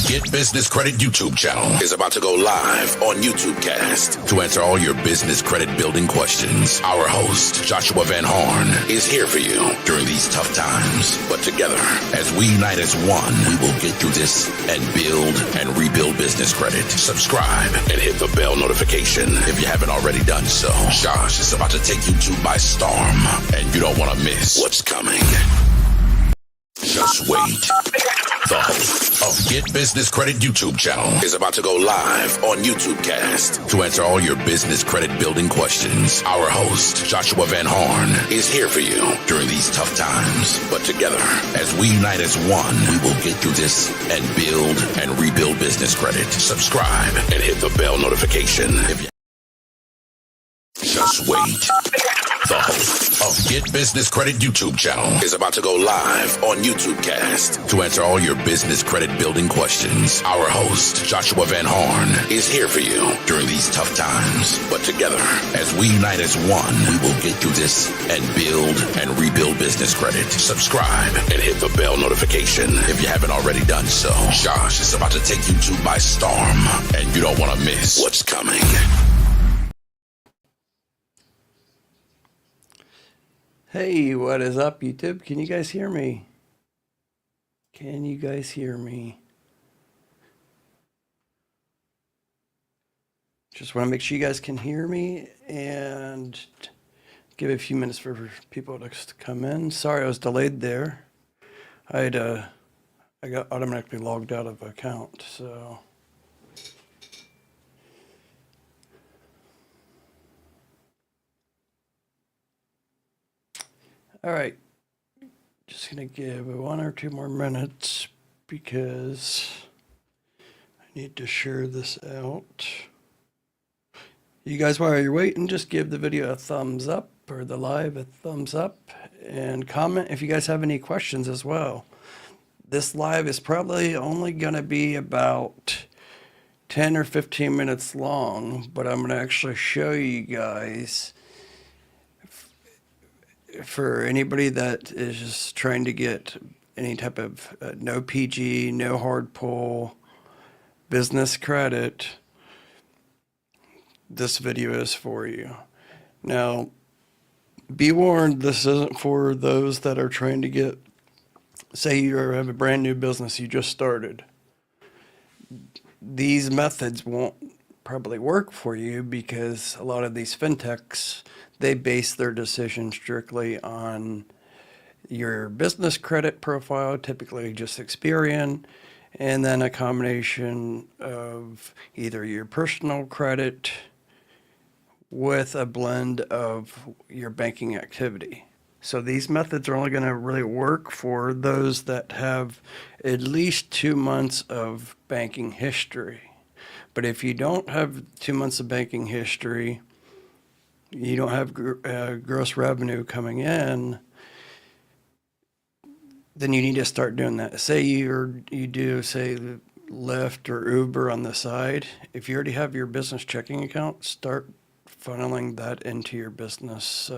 Get Business Credit YouTube channel is about to go live on YouTube Cast to answer all your business credit building questions. Our host, Joshua Van Horn, is here for you during these tough times. But together, as we unite as one, we will get through this and build and rebuild business credit. Subscribe and hit the bell notification if you haven't already done so. Josh is about to take YouTube by storm, and you don't want to miss what's coming. Just wait. The host of Get Business Credit YouTube channel is about to go live on YouTube Cast to answer all your business credit building questions. Our host, Joshua Van Horn, is here for you during these tough times. But together, as we unite as one, we will get through this and build and rebuild business credit. Subscribe and hit the bell notification if you... Just wait. The host of Get Business Credit YouTube channel is about to go live on YouTube Cast to answer all your business credit building questions. Our host, Joshua Van Horn, is here for you during these tough times. But together, as we unite as one, we will get through this and build and rebuild business credit. Subscribe and hit the bell notification if you haven't already done so. Josh is about to take YouTube by storm, and you don't want to miss what's coming. Hey, what is up, YouTube? Can you guys hear me? Can you guys hear me? Just want to make sure you guys can hear me and give it a few minutes for people to come in. Sorry, I was delayed there. I got automatically logged out of account, so. All right, just gonna give 1 or 2 more minutes because I need to share this out. You guys, while you're waiting, just give the video a thumbs up or the live a thumbs up and comment if you guys have any questions as well. This live is probably only gonna be about 10 or 15 minutes long, but I'm gonna actually show you guys for anybody that is just trying to get any type of no PG, no hard pull business credit, this video is for you. Now, be warned, this isn't for those that are trying to get, say you have a brand new business you just started. These methods won't probably work for you because a lot of these fintechs, they base their decision strictly on your business credit profile, typically just Experian, and then a combination of either your personal credit with a blend of your banking activity. So these methods are only going to really work for those that have at least 2 months of banking history. But if you don't have 2 months of banking history, you don't have gross revenue coming in, then you need to start doing that. Say you do, say, Lyft or Uber on the side. If you already have your business checking account, start funneling that into your business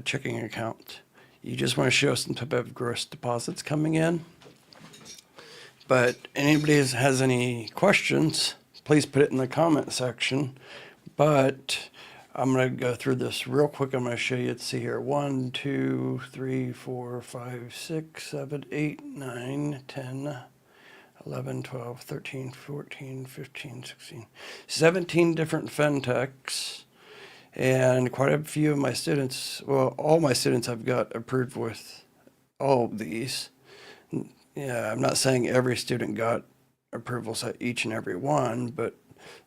checking account. You just want to show some type of gross deposits coming in. But anybody has any questions, please put it in the comment section. But I'm going to go through this real quick. I'm going to show you. Let's see here. 1, 2, 3, 4, 5, 6, 7, 8, 9, 10, 11, 12, 13, 14, 15, 16, 17 different fintechs. And quite a few of my students, well, all my students have got approved with all of these. Yeah, I'm not saying every student got approvals at each and every one, but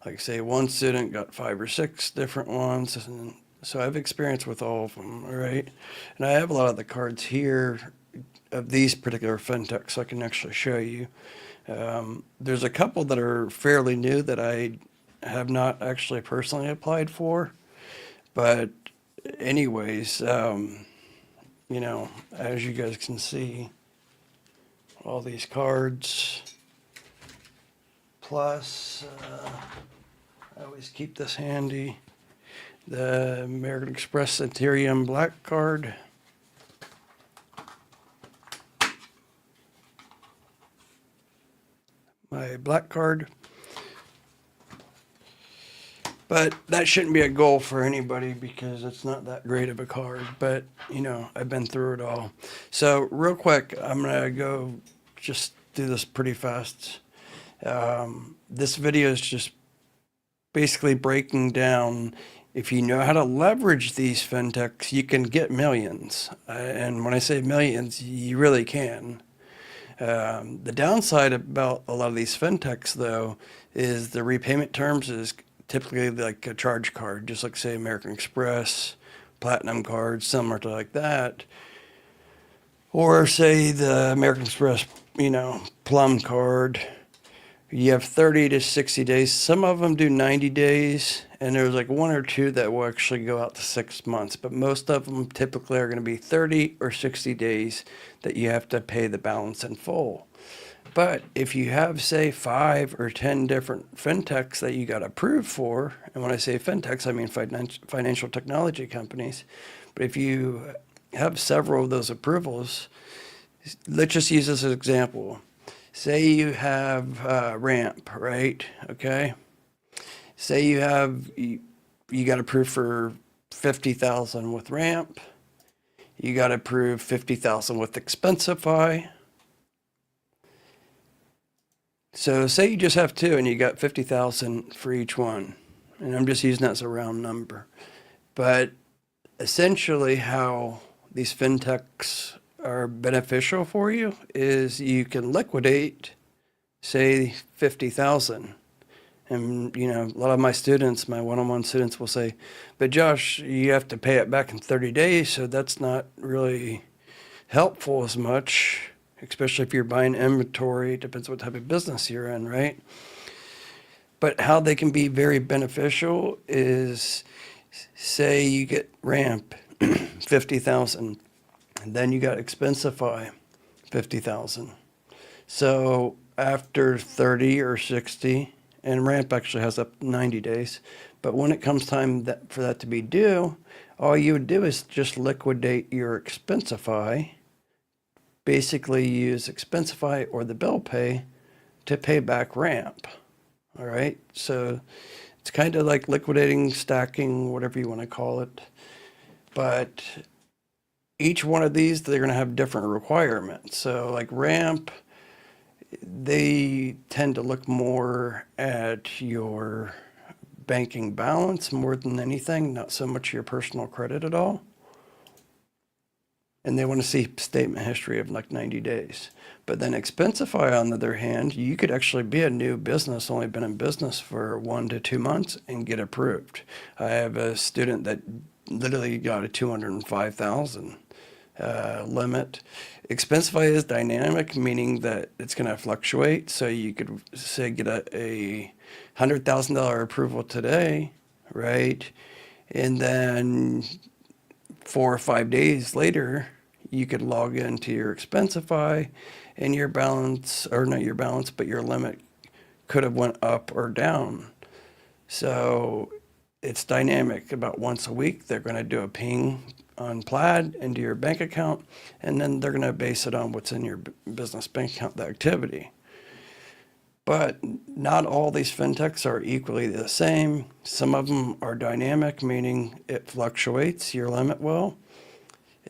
like say one student got 5 or 6 different ones, and so I've experience with all of them, all right? And I have a lot of the cards here of these particular fintechs, so I can actually show you. There's a couple that are fairly new that I have not actually personally applied for, but anyways, you know, as you guys can see, all these cards, plus, I always keep this handy, the American Express Ethereum Black Card. my black card. But that shouldn't be a goal for anybody because it's not that great of a card. But, you know, I've been through it all. So real quick, I'm going to go just do this pretty fast. This video is just basically breaking down, if you know how to leverage these fintechs, you can get millions. And when I say millions, you really can. The downside about a lot of these fintechs, though, is the repayment terms is typically like a charge card, just like, say, American Express, Platinum card, similar to like that. Or, say, the American Express, you know, Plum card. You have 30 to 60 days. Some of them do 90 days, and there's like one or two that will actually go out to 6 months. But most of them typically are going to be 30 or 60 days that you have to pay the balance in full. But if you have, say, 5 or 10 different fintechs that you got approved for, and when I say fintechs, I mean financial technology companies. But if you have several of those approvals, let's just use this as an example. Say you have Ramp, right? Okay. Say you got approved for 50,000 with Ramp. You got approved 50,000 with Expensify. So say you just have two and you got 50,000 for each one. And I'm just using that as a round number. But essentially how these fintechs are beneficial for you is you can liquidate, say, 50,000. And, you know, a lot of my students, my one-on-one students will say, but Josh, you have to pay it back in 30 days. So that's not really helpful as much, especially if you're buying inventory. It depends what type of business you're in, right? But how they can be very beneficial is, say you get Ramp, 50,000. And then you got Expensify, 50,000. So after 30 or 60, and Ramp actually has up 90 days, but when it comes time for that to be due, all you would do is just liquidate your Expensify, basically use Expensify or the bill pay to pay back Ramp. All right, so it's kind of like liquidating, stacking, whatever you want to call it. But each one of these, they're going to have different requirements. So like Ramp, they tend to look more at your banking balance more than anything, not so much your personal credit at all. And they want to see statement history of like 90 days. But then Expensify, on the other hand, you could actually be a new business, only been in business for 1 to 2 months, and get approved. I have a student that literally got a 205,000 limit. Expensify is dynamic, meaning that it's going to fluctuate. So you could say get a $100,000 approval today, right? And then 4 or 5 days later, you could log into your Expensify, and your balance, or not your balance, but your limit could have went up or down. So it's dynamic. About once a week, they're going to do a ping on Plaid into your bank account, and then they're going to base it on what's in your business bank account, the activity. But not all these fintechs are equally the same. Some of them are dynamic, meaning it fluctuates, your limit will.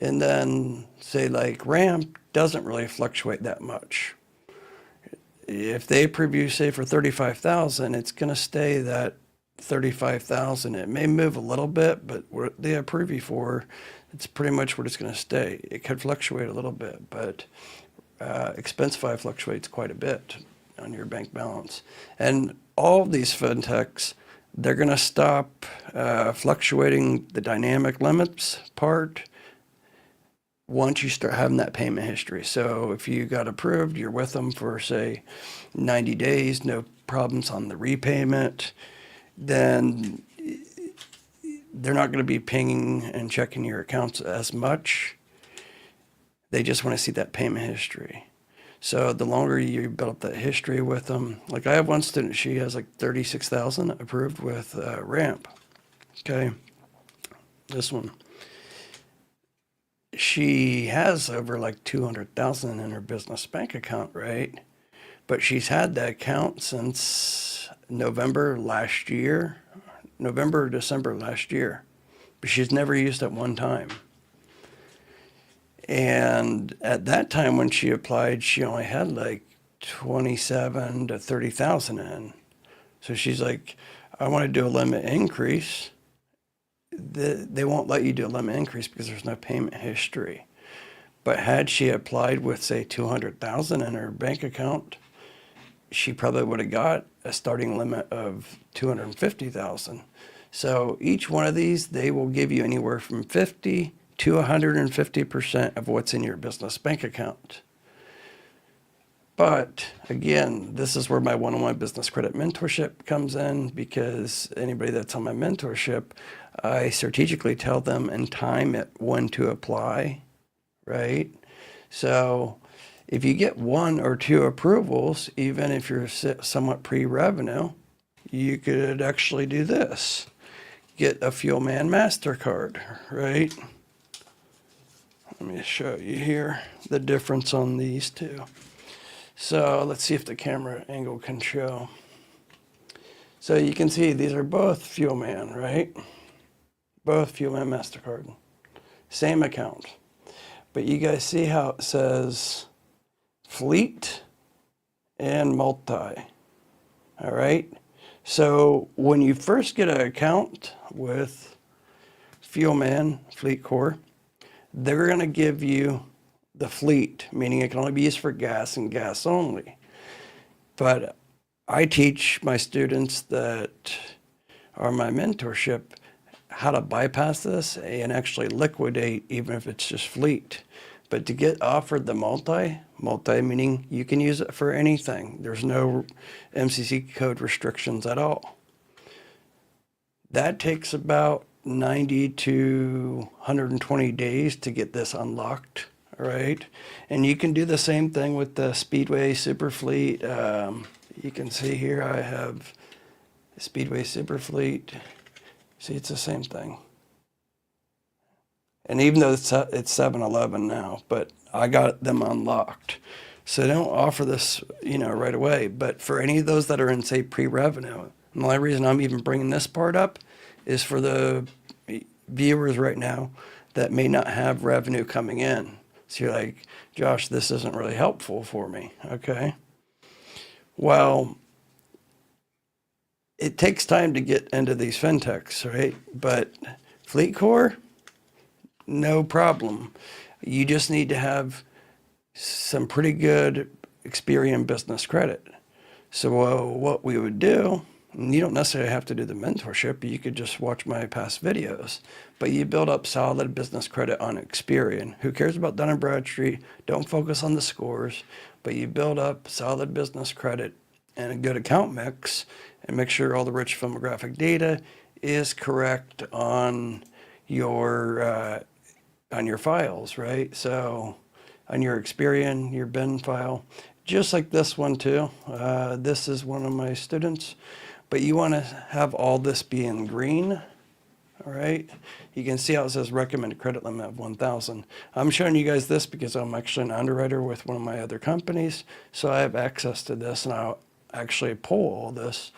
And then, say, like Ramp doesn't really fluctuate that much. If they approve you, say, for 35,000, it's going to stay that 35,000. It may move a little bit, but what they approve you for, it's pretty much where it's going to stay. It could fluctuate a little bit, but Expensify fluctuates quite a bit on your bank balance. And all of these fintechs, they're going to stop fluctuating the dynamic limits part once you start having that payment history. So if you got approved, you're with them for, say, 90 days, no problems on the repayment, then they're not going to be pinging and checking your accounts as much. They just want to see that payment history. So the longer you build up that history with them, like I have one student, she has like 36,000 approved with Ramp. Okay, this one. She has over like 200,000 in her business bank account, right? but she's had that account since November or December last year, but she's never used it one time. And at that time when she applied, she only had like 27 to 30,000 in. So she's like, I want to do a limit increase. They won't let you do a limit increase because there's no payment history. But had she applied with, say, 200,000 in her bank account, she probably would have got a starting limit of 250,000. So each one of these, they will give you anywhere from 50 to 150% of what's in your business bank account. But again, this is where my one-on-one business credit mentorship comes in, because anybody that's on my mentorship, I strategically tell them and time it when to apply, right? So if you get 1 or 2 approvals, even if you're somewhat pre-revenue, you could actually do this. Get a Fuelman MasterCard, right? Let me show you here the difference on these two. So let's see if the camera angle can show. So you can see these are both Fuelman, right? Both Fuelman MasterCard. Same account. But you guys see how it says fleet and multi. All right? So when you first get an account with Fuelman Fleet Core, they're going to give you the fleet, meaning it can only be used for gas and gas only. But I teach my students that are my mentorship how to bypass this and actually liquidate even if it's just fleet. But to get offered the multi meaning you can use it for anything. There's no MCC code restrictions at all. That takes about 90 to 120 days to get this unlocked, all right? And you can do the same thing with the Speedway Superfleet. You can see here I have Speedway Superfleet. See, it's the same thing. And even though it's 7-Eleven now, but I got them unlocked. So they don't offer this, right away. But for any of those that are in, say, pre-revenue, and the only reason I'm even bringing this part up is for the viewers right now that may not have revenue coming in. So you're like, Josh, this isn't really helpful for me, okay? Well, it takes time to get into these fintechs, right? But FleetCore, no problem. You just need to have some pretty good Experian business credit. So what we would do, and you don't necessarily have to do the mentorship, you could just watch my past videos, but you build up solid business credit on Experian. Who cares about Dun & Bradstreet? Don't focus on the scores, but you build up solid business credit and a good account mix, and make sure all the rich filmographic data is correct on your files, right? So on your Experian, your bin file, just like this one too. This is one of my students, but you want to have all this be in green, all right? You can see how it says recommended credit limit of 1,000. I'm showing you guys this because I'm actually an underwriter with one of my other companies, so I have access to this, and I'll actually pull all this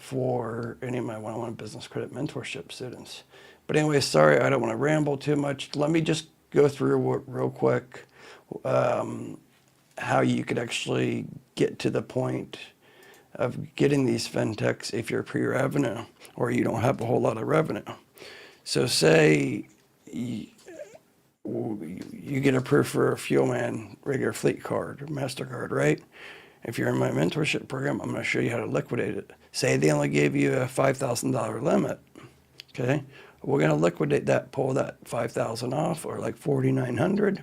for any of my one-on-one business credit mentorship students. But anyway, sorry, I don't want to ramble too much. Let me just go through real quick how you could actually get to the point of getting these fintechs if you're pre-revenue or you don't have a whole lot of revenue. So say you get approved for a Fuelman regular fleet card or MasterCard, right? If you're in my mentorship program, I'm going to show you how to liquidate it. Say they only gave you a $5,000 limit, okay? We're going to liquidate that, pull that $5,000 off, or like $4,900,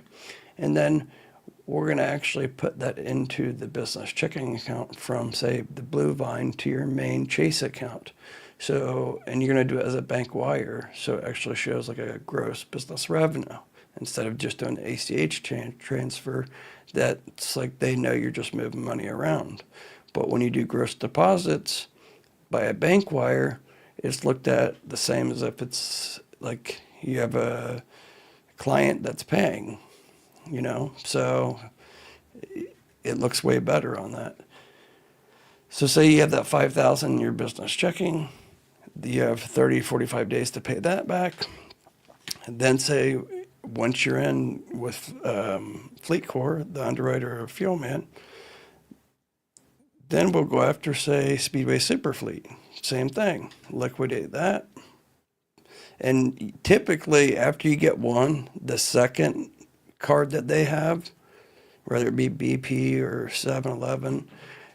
and then we're going to actually put that into the business checking account from, say, the Blue Vine to your main Chase account. So, and you're going to do it as a bank wire, so it actually shows like a gross business revenue instead of just doing an ACH transfer. That's like they know you're just moving money around. But when you do gross deposits by a bank wire, it's looked at the same as if it's like you have a client that's paying, So it looks way better on that. So say you have that 5,000 in your business checking, you have 30, 45 days to pay that back. And then say once you're in with Fleet Corps, the underwriter or fuel man, then we'll go after, say, Speedway Superfleet. Same thing, liquidate that. And typically after you get one, the second card that they have, whether it be BP or 7-Eleven,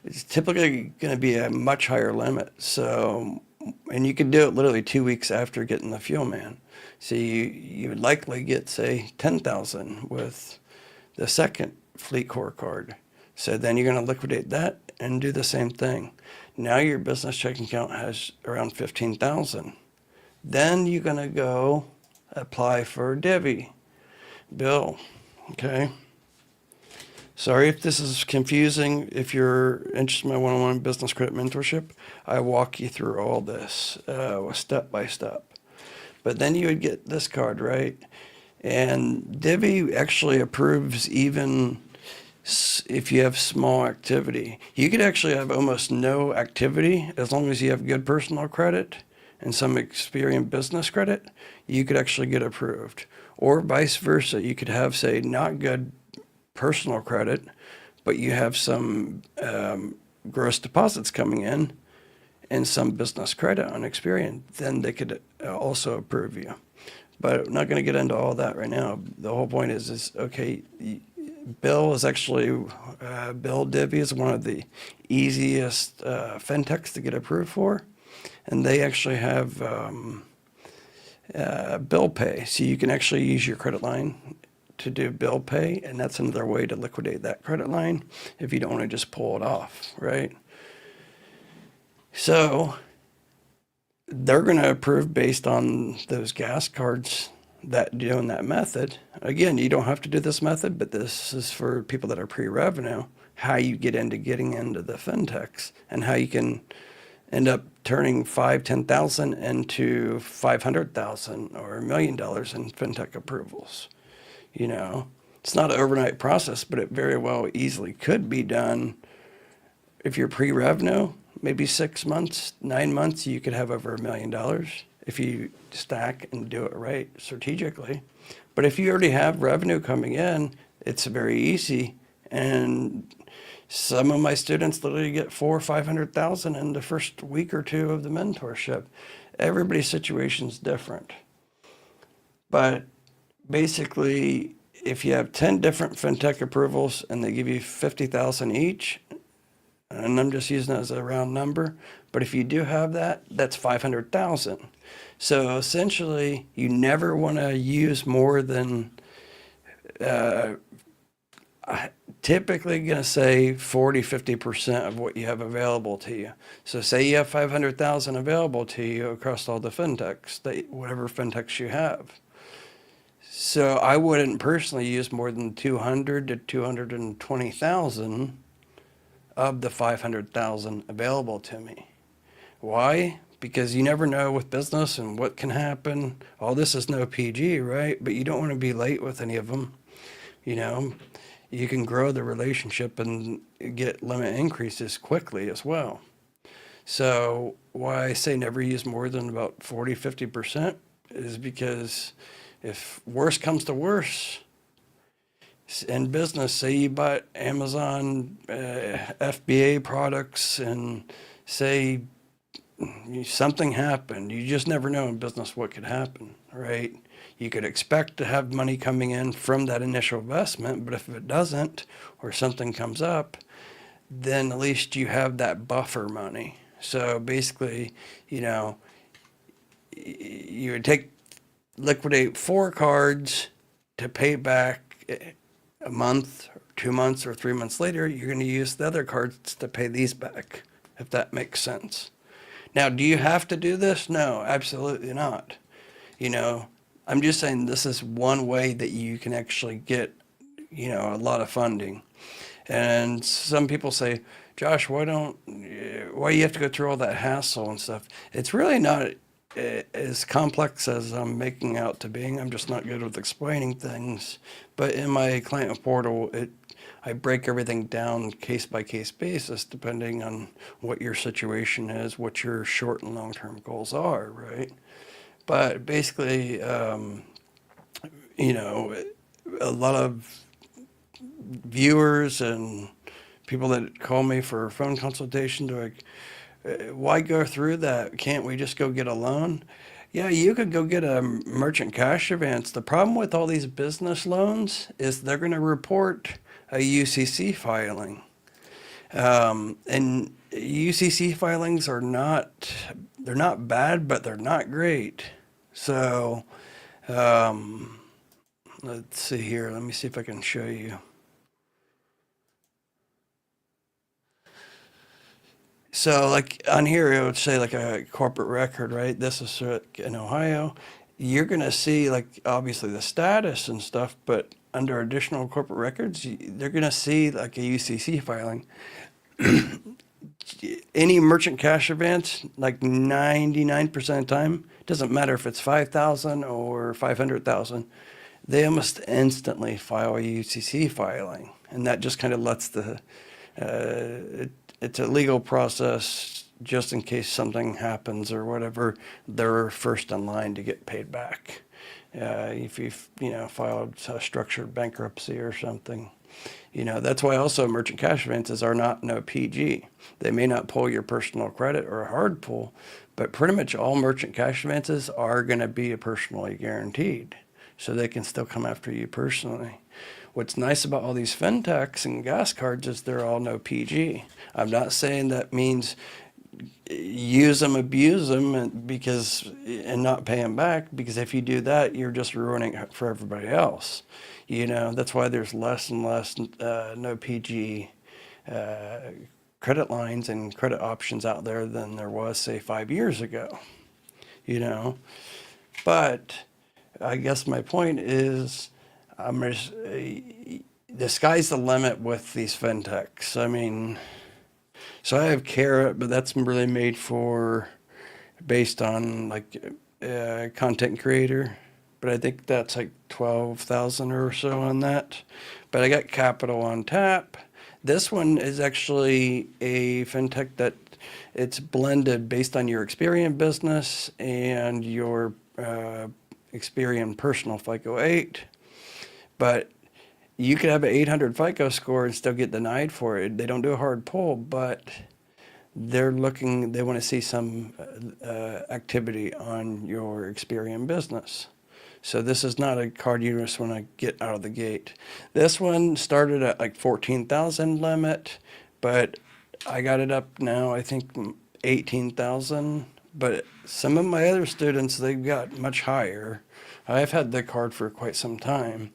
it's typically going to be a much higher limit. So, and you can do it literally 2 weeks after getting the fuel man. So you would likely get, say, 10,000 with the second Fleet Corps card. So then you're going to liquidate that and do the same thing. Now your business checking account has around 15,000. Then you're going to go apply for divvy bill. Okay. Sorry if this is confusing. If you're interested in my one-on-one business credit mentorship, I walk you through all this step by step. But then you would get this card, right? And divvy actually approves even if you have small activity. You could actually have almost no activity as long as you have good personal credit and some experienced business credit, you could actually get approved. Or vice versa, you could have, say, not good personal credit, but you have some gross deposits coming in and some business credit on Experian, then they could also approve you. But I'm not going to get into all that right now. The whole point is okay, Bill is actually, Bill Divvy is one of the easiest fintechs to get approved for. And they actually have bill pay. So you can actually use your credit line to do bill pay, and that's another way to liquidate that credit line if you don't want to just pull it off, right? So they're going to approve based on those gas cards that doing that method. Again, you don't have to do this method, but this is for people that are pre-revenue, how you get into getting into the fintechs and how you can end up turning 10,000 into 500,000 or $1 million in fintech approvals. You know, it's not an overnight process, but it very well easily could be done. If you're pre-revenue, maybe 6 months, 9 months, you could have over $1 million if you stack and do it right strategically. But if you already have revenue coming in, it's very easy. And some of my students literally get 400,000 or 500,000 in the first week or two of the mentorship. Everybody's situation is different. But basically, if you have 10 different fintech approvals and they give you 50,000 each, and I'm just using that as a round number, but if you do have that, that's 500,000. So essentially, you never want to use more than, typically going to say 40, 50% of what you have available to you. So say you have 500,000 available to you across all the fintechs, whatever fintechs you have. So I wouldn't personally use more than 200 to 220,000 of the 500,000 available to me. Why? Because you never know with business and what can happen. All this is no PG, right? But you don't want to be late with any of them. You know, you can grow the relationship and get limit increases quickly as well. So why I say never use more than about 40, 50% is because if worse comes to worse, in business, say you bought Amazon FBA products and say something happened, you just never know in business what could happen, right? You could expect to have money coming in from that initial investment, but if it doesn't or something comes up, then at least you have that buffer money. So basically, you know, you would liquidate 4 cards to pay back a month, 2 months, or 3 months later. You're going to use the other cards to pay these back, if that makes sense. Now, do you have to do this? No, absolutely not. You know, I'm just saying this is one way that you can actually get, you know, a lot of funding. And some people say, Josh, why you have to go through all that hassle and stuff? It's really not as complex as I'm making out to being. I'm just not good with explaining things. But in my client portal, I break everything down case by case basis, depending on what your situation is, what your short and long term goals are, right? But basically, you know, a lot of viewers and people that call me for a phone consultation, they're like, why go through that? Can't we just go get a loan? Yeah, you could go get a merchant cash advance. The problem with all these business loans is they're going to report a UCC filing. And UCC filings are not, they're not bad, but they're not great. So, let's see here. Let me see if I can show you. So like on here, it would say like a corporate record, right? This is in Ohio. You're going to see like obviously the status and stuff, but under additional corporate records, they're going to see like a UCC filing. Any merchant cash advance, like 99% of the time, doesn't matter if it's 5,000 or 500,000, they almost instantly file a UCC filing. And that just kind of lets it's a legal process just in case something happens or whatever, they're first in line to get paid back. If you've, filed a structured bankruptcy or something. That's why also merchant cash advances are not no PG. They may not pull your personal credit or a hard pull, but pretty much all merchant cash advances are going to be personally guaranteed. So they can still come after you personally. What's nice about all these fintechs and gas cards is they're all no PG. I'm not saying that means use them, abuse them, and not pay them back, because if you do that, you're just ruining it for everybody else. That's why there's less and less no PG credit lines and credit options out there than there was, say, 5 years ago. But I guess my point is, the sky's the limit with these fintechs. I mean, so I have Carrot, but that's really made based on like content creator. But I think that's like 12,000 or so on that. But I got Capital on Tap. This one is actually a fintech that it's blended based on your Experian business and your Experian personal FICO 8. But you could have an 800 FICO score and still get denied for it. They don't do a hard pull, but they want to see some activity on your Experian business. So this is not a card you just want to get out of the gate. This one started at like 14,000 limit, but I got it up now, I think 18,000. But some of my other students, they've got much higher. I've had the card for quite some time.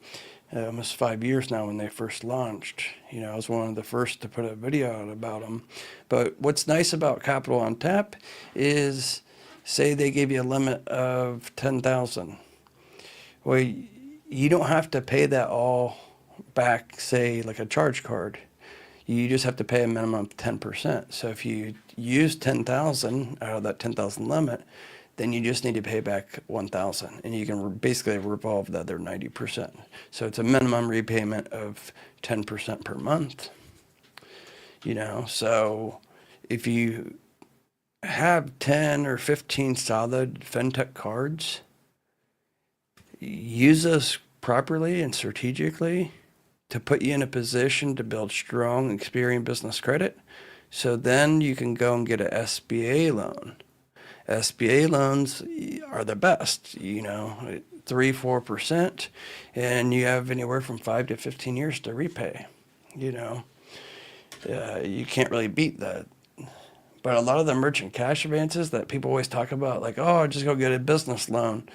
Almost 5 years now when they first launched. I was one of the first to put a video out about them. But what's nice about Capital on Tap is, say they give you a limit of 10,000. Well, you don't have to pay that all back, say like a charge card. You just have to pay a minimum of 10%. So if you use 10,000 out of that 10,000 limit, then you just need to pay back 1,000, and you can basically revolve the other 90%. So it's a minimum repayment of 10% per month. So if you have 10 or 15 solid fintech cards, use those properly and strategically to put you in a position to build strong Experian business credit. So then you can go and get an SBA loan. SBA loans are the best, 3-4%, and you have anywhere from 5 to 15 years to repay. You can't really beat that. But a lot of the merchant cash advances that people always talk about, like, oh, just go get a business loan.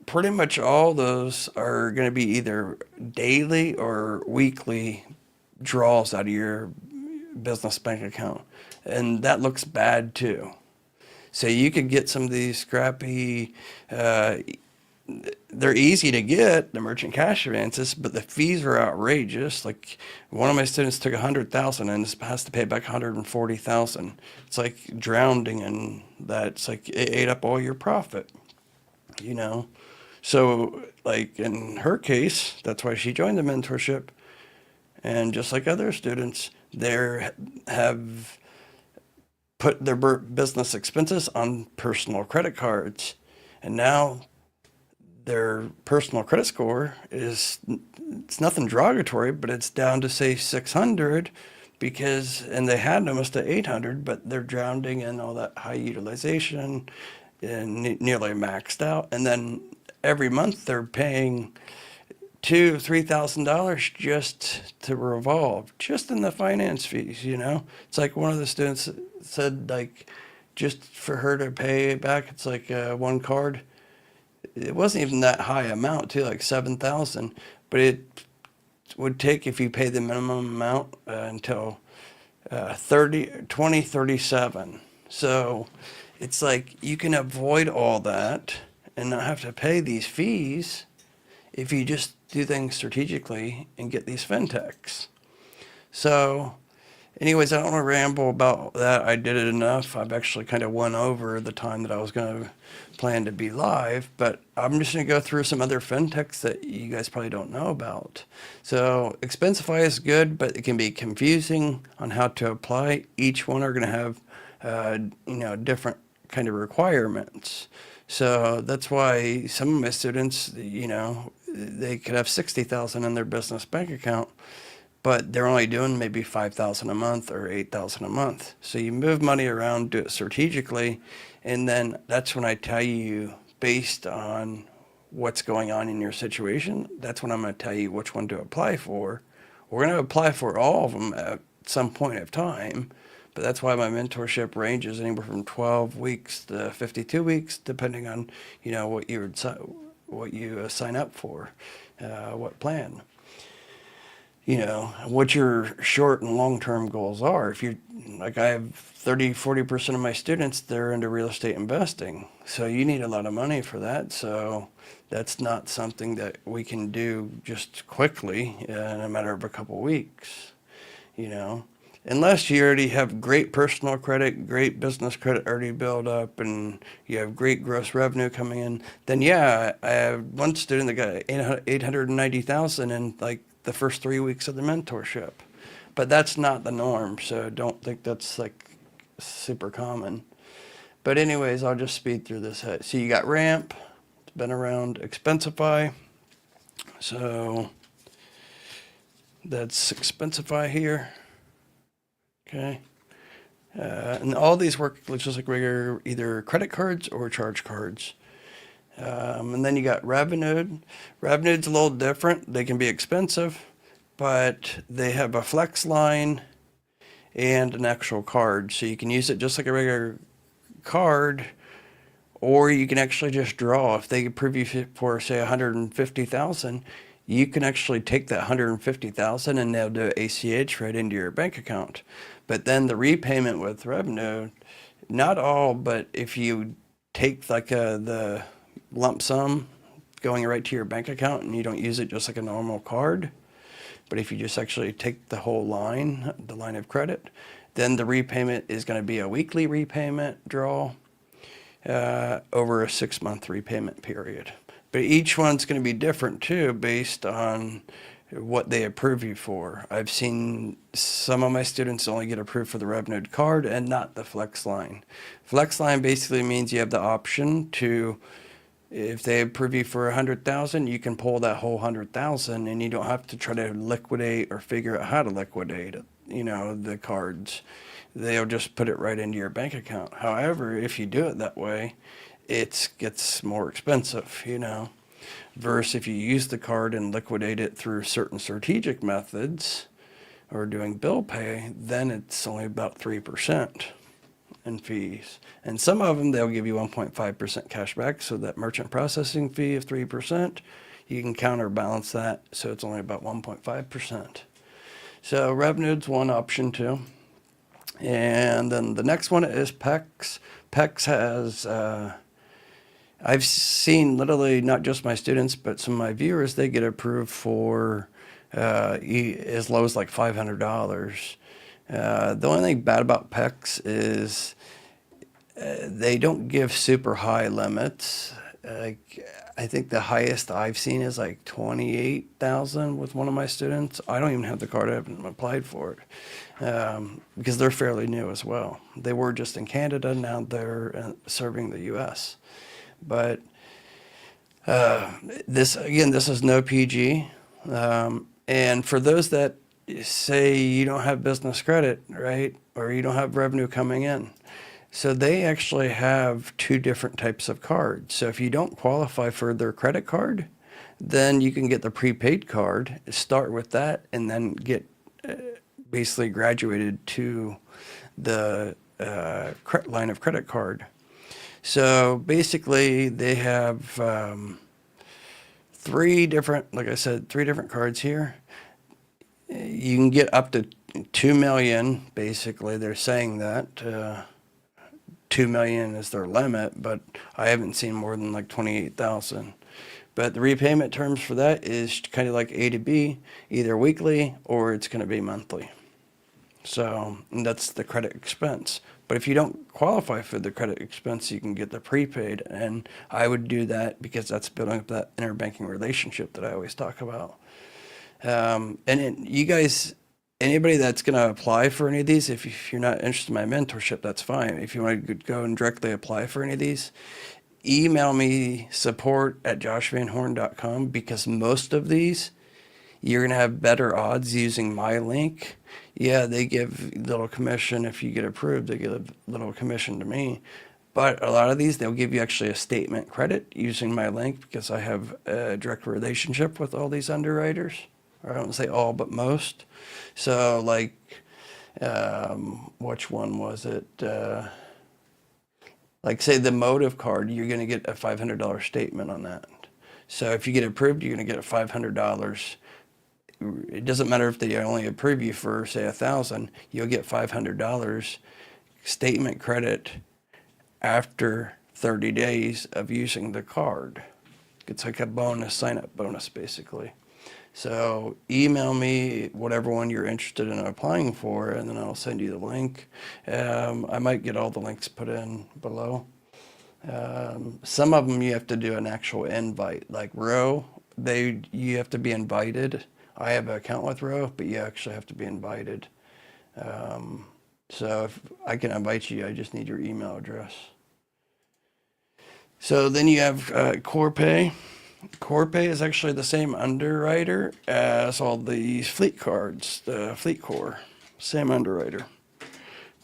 Pretty much all those are going to be either daily or weekly draws out of your business bank account. And that looks bad too. So you could get some of these scrappy, they're easy to get, the merchant cash advances, but the fees are outrageous. Like one of my students took 100,000 and has to pay back 140,000. It's like drowning in that. It's like it ate up all your profit, So like in her case, that's why she joined the mentorship. And just like other students, they have put their business expenses on personal credit cards. And now their personal credit score is, it's nothing derogatory, but it's down to say 600 because, and they had almost at 800, but they're drowning in all that high utilization and nearly maxed out. And then every month they're paying $2,000-3,000 just to revolve, just in the finance fees. It's like one of the students said, like, just for her to pay it back, it's like one card. It wasn't even that high amount too, like 7,000, but it would take, if you pay the minimum amount, until 2037. So it's like you can avoid all that and not have to pay these fees if you just do things strategically and get these fintechs. So anyways, I don't want to ramble about that. I did it enough. I've actually kind of won over the time that I was going to plan to be live, but I'm just going to go through some other fintechs that you guys probably don't know about. So Expensify is good, but it can be confusing on how to apply. Each one are going to have, different kind of requirements. So that's why some of my students, they could have 60,000 in their business bank account, but they're only doing maybe 5,000 a month or 8,000 a month. So you move money around, do it strategically, and then that's when I tell you, based on what's going on in your situation, that's when I'm going to tell you which one to apply for. We're going to apply for all of them at some point of time, but that's why my mentorship ranges anywhere from 12 weeks to 52 weeks, depending on what you sign up for, what plan. What your short and long-term goals are. If you, like, I have 30-40% of my students, they're into real estate investing. So you need a lot of money for that. So that's not something that we can do just quickly in a matter of a couple weeks, Unless you already have great personal credit, great business credit already built up, and you have great gross revenue coming in, then yeah, I have one student that got 890,000 in like the first 3 weeks of the mentorship. But that's not the norm, so don't think that's like super common. But anyways, I'll just speed through this. So you got Ramp, it's been around. Expensify, so that's Expensify here. Okay. And all these work just like regular either credit cards or charge cards. And then you got Revonud. Revonude's a little different. They can be expensive, but they have a flex line and an actual card. So you can use it just like a regular card, or you can actually just draw. If they approve you for, say, 150,000, you can actually take that 150,000 and they'll do ACH right into your bank account. But then the repayment with Revonud, not all, but if you take like the lump sum going right to your bank account and you don't use it just like a normal card, but if you just actually take the whole line, the line of credit, then the repayment is going to be a weekly repayment draw over a 6-month repayment period. But each one's going to be different too, based on what they approve you for. I've seen some of my students only get approved for the Revonud card and not the Flex line. Flex line basically means you have the option to, if they approve you for 100,000, you can pull that whole 100,000, and you don't have to try to liquidate or figure out how to liquidate it, the cards. They'll just put it right into your bank account. However, if you do it that way, it gets more expensive, versus if you use the card and liquidate it through certain strategic methods or doing bill pay, then it's only about 3% in fees. And some of them, they'll give you 1.5% cash back, so that merchant processing fee of 3%, you can counterbalance that, so it's only about 1.5%. So Revonude's one option too. And then the next one is PEX. PEX has, I've seen literally not just my students, but some of my viewers, they get approved for as low as like $500. The only thing bad about PEX is they don't give super high limits. like, I think the highest I've seen is like 28,000 with one of my students. I don't even have the card. I haven't applied for it because they're fairly new as well. They were just in Canada. Now they're serving the U.S. But this is no PG. And for those that say you don't have business credit, right, or you don't have revenue coming in, so they actually have two different types of cards. So if you don't qualify for their credit card, then you can get the prepaid card, start with that, and then get basically graduated to the line of credit card. So basically they have three different cards here. You can get up to 2 million, basically. They're saying that 2 million is their limit, but I haven't seen more than like 28,000. But the repayment terms for that is kind of like A to B, either weekly or it's going to be monthly. So and that's the credit expense. But if you don't qualify for the credit expense, you can get the prepaid. And I would do that because that's building up that interbanking relationship that I always talk about. You guys, anybody that's going to apply for any of these, if you're not interested in my mentorship, that's fine. If you want to go and directly apply for any of these, email me support@joshvanhorn.com, because most of these, you're going to have better odds using my link. Yeah, they give a little commission. If you get approved, they give a little commission to me. But a lot of these, they'll give you actually a statement credit using my link because I have a direct relationship with all these underwriters. Or I don't say all, but most. So like, which one was it? Like say the Motive card, you're going to get a $500 statement on that. So if you get approved, you're going to get $500. It doesn't matter if they only approve you for say 1,000, you'll get $500 statement credit after 30 days of using the card. It's like a bonus, sign-up bonus, basically. So email me whatever one you're interested in applying for, and then I'll send you the link. I might get all the links put in below. Some of them you have to do an actual invite, like Row. You have to be invited. I have an account with Row, but you actually have to be invited. So if I can invite you, I just need your email address. So then you have CorePay. CorePay is actually the same underwriter as all these fleet cards, the Fleet Core, same underwriter.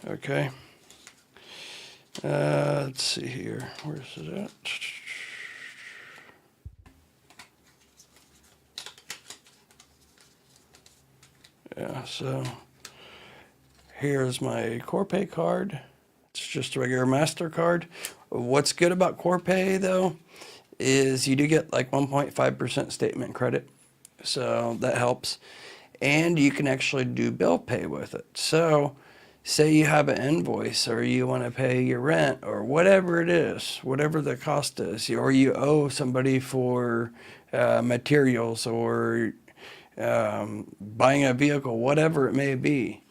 Okay. Let's see here. Where's it at? Yeah, so here's my CorePay card. It's just a regular MasterCard. What's good about CorePay though is you do get like 1.5% statement credit. So that helps. And you can actually do bill pay with it. So say you have an invoice or you want to pay your rent or whatever it is, whatever the cost is, or you owe somebody for materials or buying a vehicle, whatever it may be,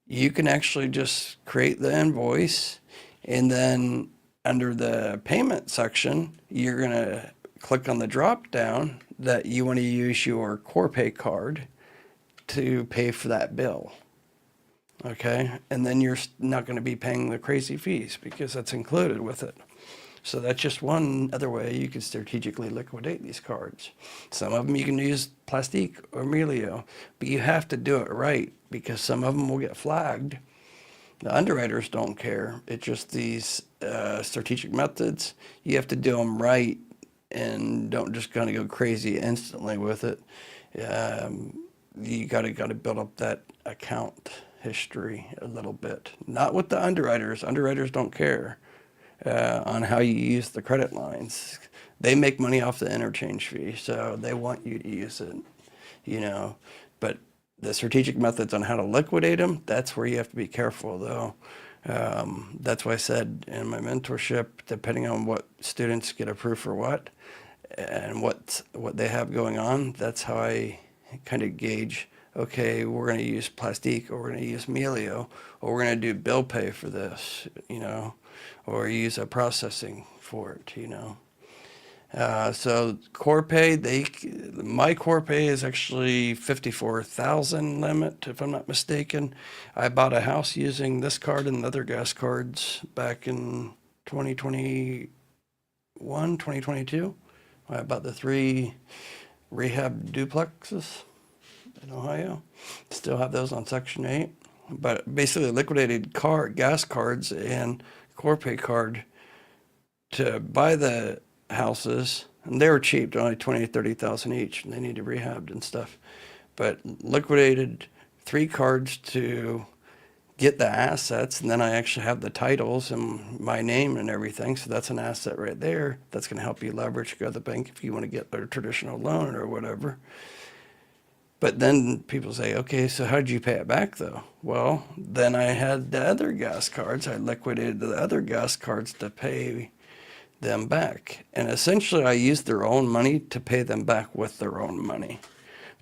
you can actually just create the invoice, and then under the payment section, you're going to click on the drop down that you want to use your CorePay card to pay for that bill. Okay, and then you're not going to be paying the crazy fees because that's included with it. So that's just one other way you can strategically liquidate these cards. Some of them you can use Plastique or Melio, but you have to do it right because some of them will get flagged. The underwriters don't care. It's just these strategic methods. You have to do them right and don't just kind of go crazy instantly with it. You got to build up that account history a little bit. Not with the underwriters. Underwriters don't care on how you use the credit lines. They make money off the interchange fee, so they want you to use it, you know. But the strategic methods on how to liquidate them, that's where you have to be careful, though. That's why I said in my mentorship, depending on what students get approved for what and what they have going on, that's how I kind of gauge, okay, we're going to use Plastique or we're going to use Melio or we're going to do bill pay for this, you know, or use a processing for it, you know. So core pay, my core pay is actually 54,000 limit, if I'm not mistaken. I bought a house using this card and other gas cards back in 2021, 2022. I bought the 3 rehab duplexes in Ohio. Still have those on Section 8. But basically liquidated gas cards and core pay card to buy the houses, and they were cheap. They're only 20, 30,000 each, and they needed rehabbed and stuff. But liquidated 3 cards to get the assets, and then I actually have the titles and my name and everything. So that's an asset right there. That's going to help you leverage, go to the bank if you want to get a traditional loan or whatever. But then people say, okay, so how did you pay it back though? Well, then I had the other gas cards. I liquidated the other gas cards to pay them back. And essentially I used their own money to pay them back with their own money.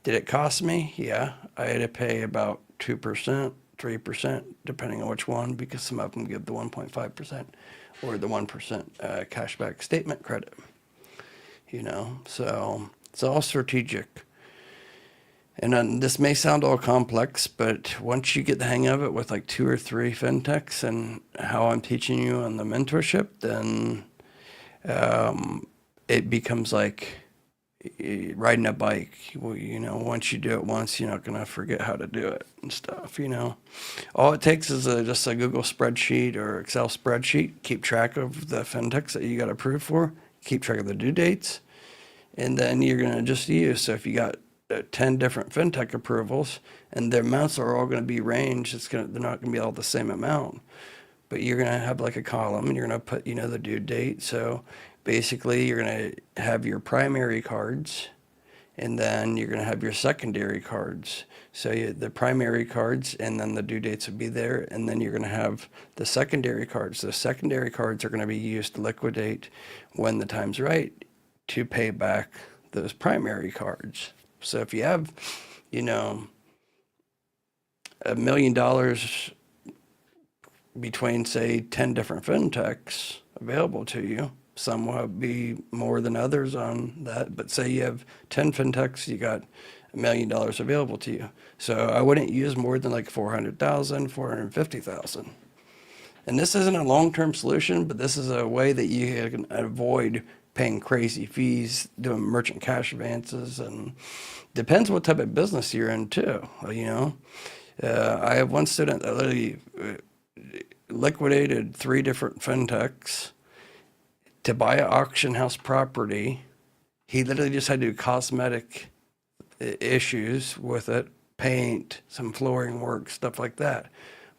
Did it cost me? Yeah. I had to pay about 2%, 3%, depending on which one, because some of them give the 1.5% or the 1% cashback statement credit. So it's all strategic. And this may sound all complex, but once you get the hang of it with like 2 or 3 fintechs and how I'm teaching you on the mentorship, then it becomes like riding a bike. Well, once you do it once, you're not going to forget how to do it and stuff, All it takes is just a Google spreadsheet or Excel spreadsheet. Keep track of the fintechs that you got approved for. Keep track of the due dates. And then you're going to just use. So if you got 10 different fintech approvals and their amounts are all going to be ranged, they're not going to be all the same amount. But you're going to have like a column and you're going to put, the due date. So basically you're going to have your primary cards and then you're going to have your secondary cards. So the primary cards and then the due dates will be there. And then you're going to have the secondary cards. The secondary cards are going to be used to liquidate when the time's right to pay back those primary cards. So if you have, $1 million between, say, 10 different fintechs available to you, some will be more than others on that, but say you have 10 fintechs, you got $1 million available to you. So I wouldn't use more than like 400,000, 450,000. And this isn't a long-term solution, but this is a way that you can avoid paying crazy fees, doing merchant cash advances, and depends what type of business you're in too. I have one student that literally liquidated 3 different fintechs to buy an auction house property. He literally just had to do cosmetic issues with it, paint, some flooring work, stuff like that.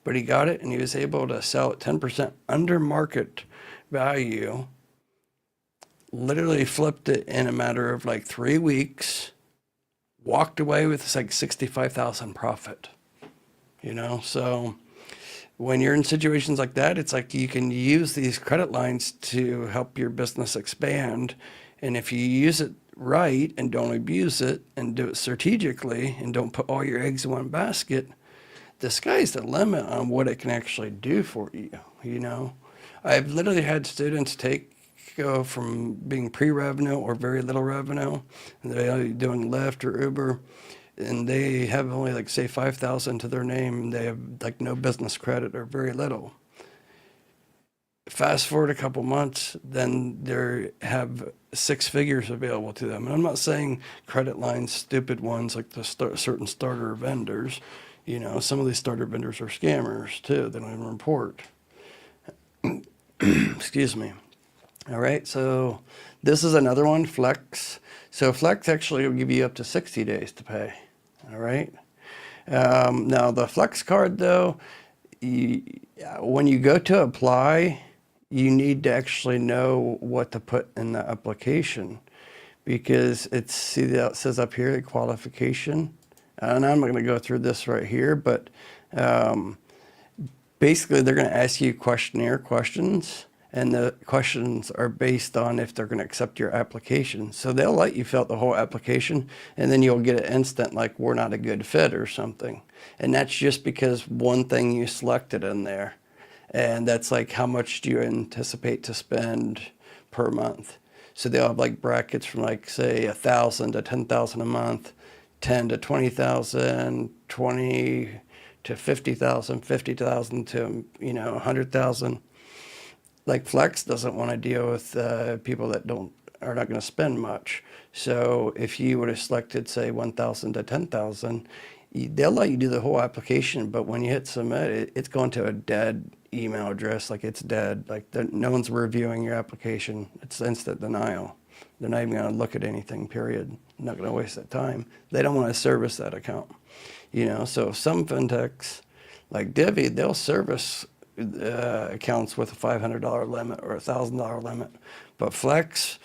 But he got it and he was able to sell it 10% under market value. Literally flipped it in a matter of like 3 weeks, walked away with like 65,000 profit, So when you're in situations like that, it's like you can use these credit lines to help your business expand. And if you use it right and don't abuse it and do it strategically and don't put all your eggs in one basket, the sky's the limit on what it can actually do for you, I've literally had students go from being pre-revenue or very little revenue, and they're doing Lyft or Uber, and they have only like say 5,000 to their name, and they have like no business credit or very little. Fast forward a couple months, then they have 6 figures available to them. And I'm not saying credit lines, stupid ones like the certain starter vendors. Some of these starter vendors are scammers too. They don't even report. Excuse me. All right, so this is another one, Flex. So Flex actually will give you up to 60 days to pay. All right. Now the Flex card though, when you go to apply, you need to actually know what to put in the application, because it says up here, the qualification. And I'm not going to go through this right here, but basically they're going to ask you questionnaire questions. And the questions are based on if they're going to accept your application. So they'll let you fill out the whole application, and then you'll get an instant like, we're not a good fit or something. And that's just because one thing you selected in there. And that's like, how much do you anticipate to spend per month? So they'll have like brackets from like say 1,000 to 10,000 a month, 10 to 20,000, 20 to 50,000, 50,000 to 100,000. Like Flex doesn't want to deal with people that are not going to spend much. So if you would have selected say 1,000 to 10,000, they'll let you do the whole application, but when you hit submit, it's going to a dead email address, like it's dead. Like no one's reviewing your application. It's instant denial. They're not even going to look at anything, period. Not going to waste that time. They don't want to service that account. So some fintechs, like Divvy, they'll service accounts with a $500 limit or a $1,000 limit. But Flex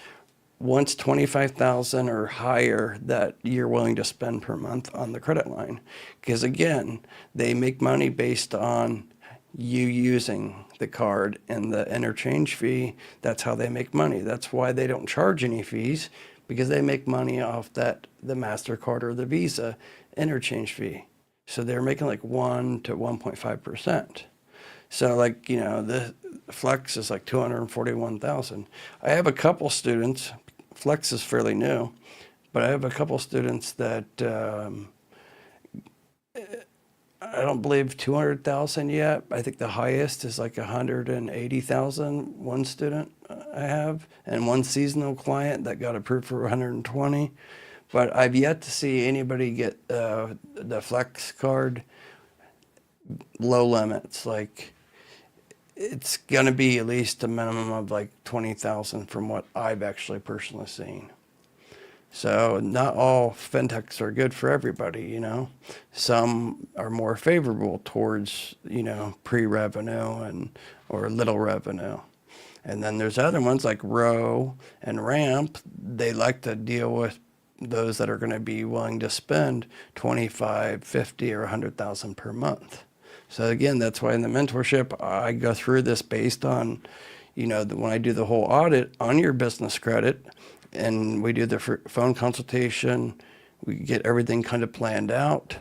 wants 25,000 or higher that you're willing to spend per month on the credit line. Because again, they make money based on you using the card and the interchange fee. That's how they make money. That's why they don't charge any fees, because they make money off the MasterCard or the Visa interchange fee. So they're making like 1 to 1.5%. So like, the Flex is like 241,000. I have a couple students, Flex is fairly new, but I have a couple students that I don't believe 200,000 yet. I think the highest is like 180,000. One student I have, and one seasonal client that got approved for 120. But I've yet to see anybody get the Flex card low limits. Like, it's going to be at least a minimum of like 20,000 from what I've actually personally seen. So not all fintechs are good for everybody, Some are more favorable towards, pre-revenue or little revenue. And then there's other ones like Row and Ramp. They like to deal with those that are going to be willing to spend 25, 50, or 100,000 per month. So again, that's why in the mentorship, I go through this based on, when I do the whole audit on your business credit, and we do the phone consultation, we get everything kind of planned out.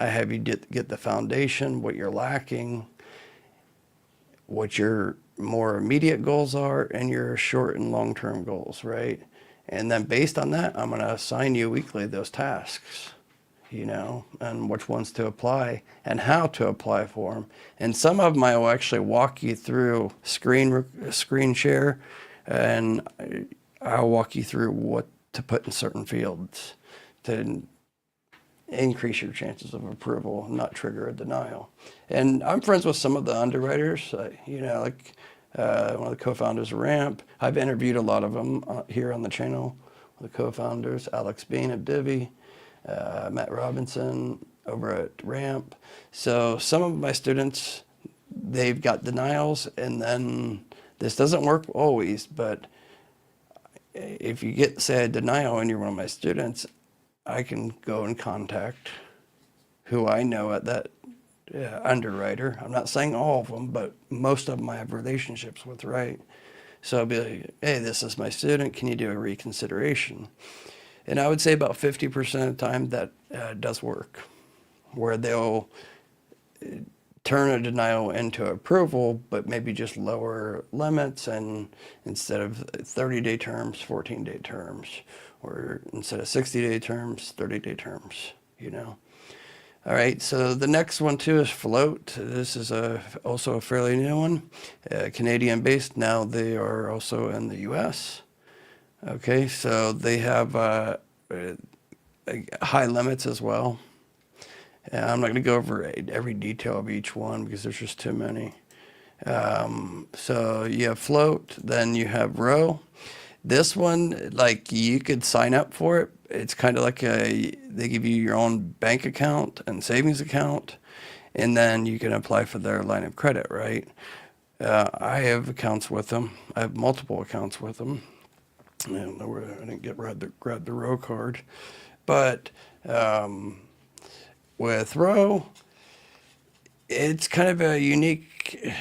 I have you get the foundation, what you're lacking, what your more immediate goals are, and your short and long-term goals, right? And then based on that, I'm going to assign you weekly those tasks, and which ones to apply and how to apply for them. And some of them I will actually walk you through screen share, and I'll walk you through what to put in certain fields to increase your chances of approval, not trigger a denial. And I'm friends with some of the underwriters, like one of the co-founders of Ramp. I've interviewed a lot of them here on the channel, the co-founders, Alex Bean of Divvy, Matt Robinson over at Ramp. So some of my students, they've got denials, and then this doesn't work always, but if you get, say, a denial and you're one of my students, I can go and contact who I know at that underwriter. I'm not saying all of them, but most of them I have relationships with, right? So I'll be like, hey, this is my student. Can you do a reconsideration? And I would say about 50% of the time that does work, where they'll turn a denial into approval, but maybe just lower limits, and instead of 30-day terms, 14-day terms, or instead of 60-day terms, 30-day terms, All right, so the next one too is Float. This is also a fairly new one, Canadian-based. Now they are also in the U.S. Okay, so they have high limits as well. And I'm not going to go over every detail of each one because there's just too many. So you have Float, then you have Row. This one, like, you could sign up for it. It's kind of like they give you your own bank account and savings account, and then you can apply for their line of credit, right? I have accounts with them. I have multiple accounts with them. I don't know where I didn't grab the Row card, but with Row, it's kind of a unique,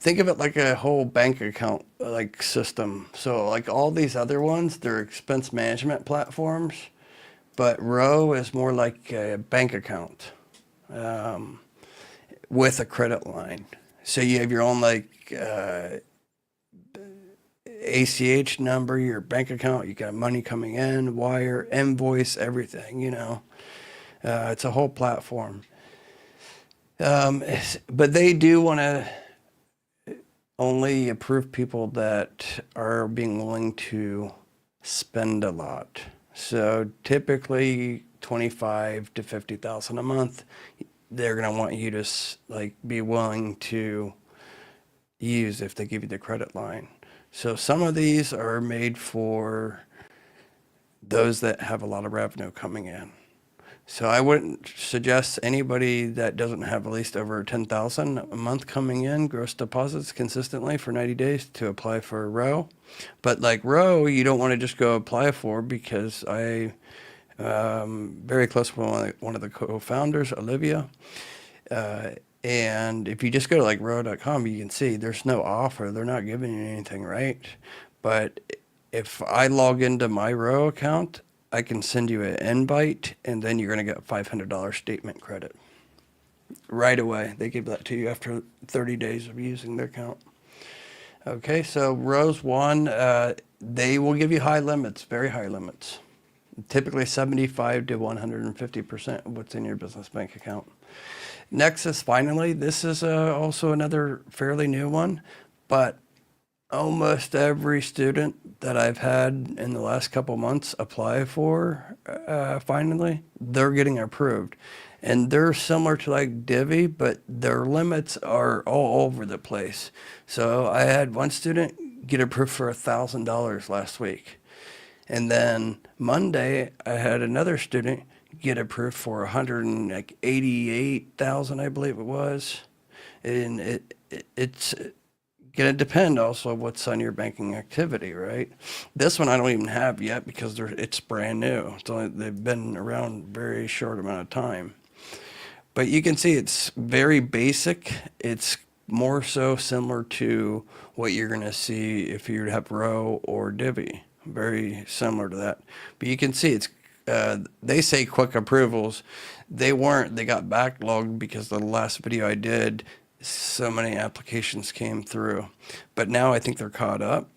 think of it like a whole bank account like system. So like all these other ones, they're expense management platforms, but Row is more like a bank account with a credit line. So you have your own ACH number, your bank account, you got money coming in, wire, invoice, everything, it's a whole platform. But they do want to only approve people that are being willing to spend a lot. So typically 25 to 50,000 a month, they're going to want you to be willing to use if they give you the credit line. So some of these are made for those that have a lot of revenue coming in. So I wouldn't suggest anybody that doesn't have at least over 10,000 a month coming in gross deposits consistently for 90 days to apply for a row. But like row, you don't want to just go apply for, because I very close with one of the co-founders, Olivia. And if you just go to like row.com, you can see there's no offer. They're not giving you anything, right? But if I log into my row account, I can send you an invite, and then you're going to get $500 statement credit right away. They give that to you after 30 days of using their account. Okay, so rows one, they will give you high limits, very high limits. Typically 75 to 150% of what's in your business bank account. Nexus, finally, this is also another fairly new one, but almost every student that I've had in the last couple months apply for, finally, they're getting approved. And they're similar to like Divvy, but their limits are all over the place. So I had one student get approved for $1,000 last week. And then Monday, I had another student get approved for 188,000, I believe it was. And it's going to depend also what's on your banking activity, right? This one I don't even have yet because it's brand new. They've been around very short amount of time. But you can see it's very basic. It's more so similar to what you're going to see if you have Row or Divvy. Very similar to that. But you can see it's they say quick approvals. They weren't. They got backlogged because the last video I did, so many applications came through. But now I think they're caught up.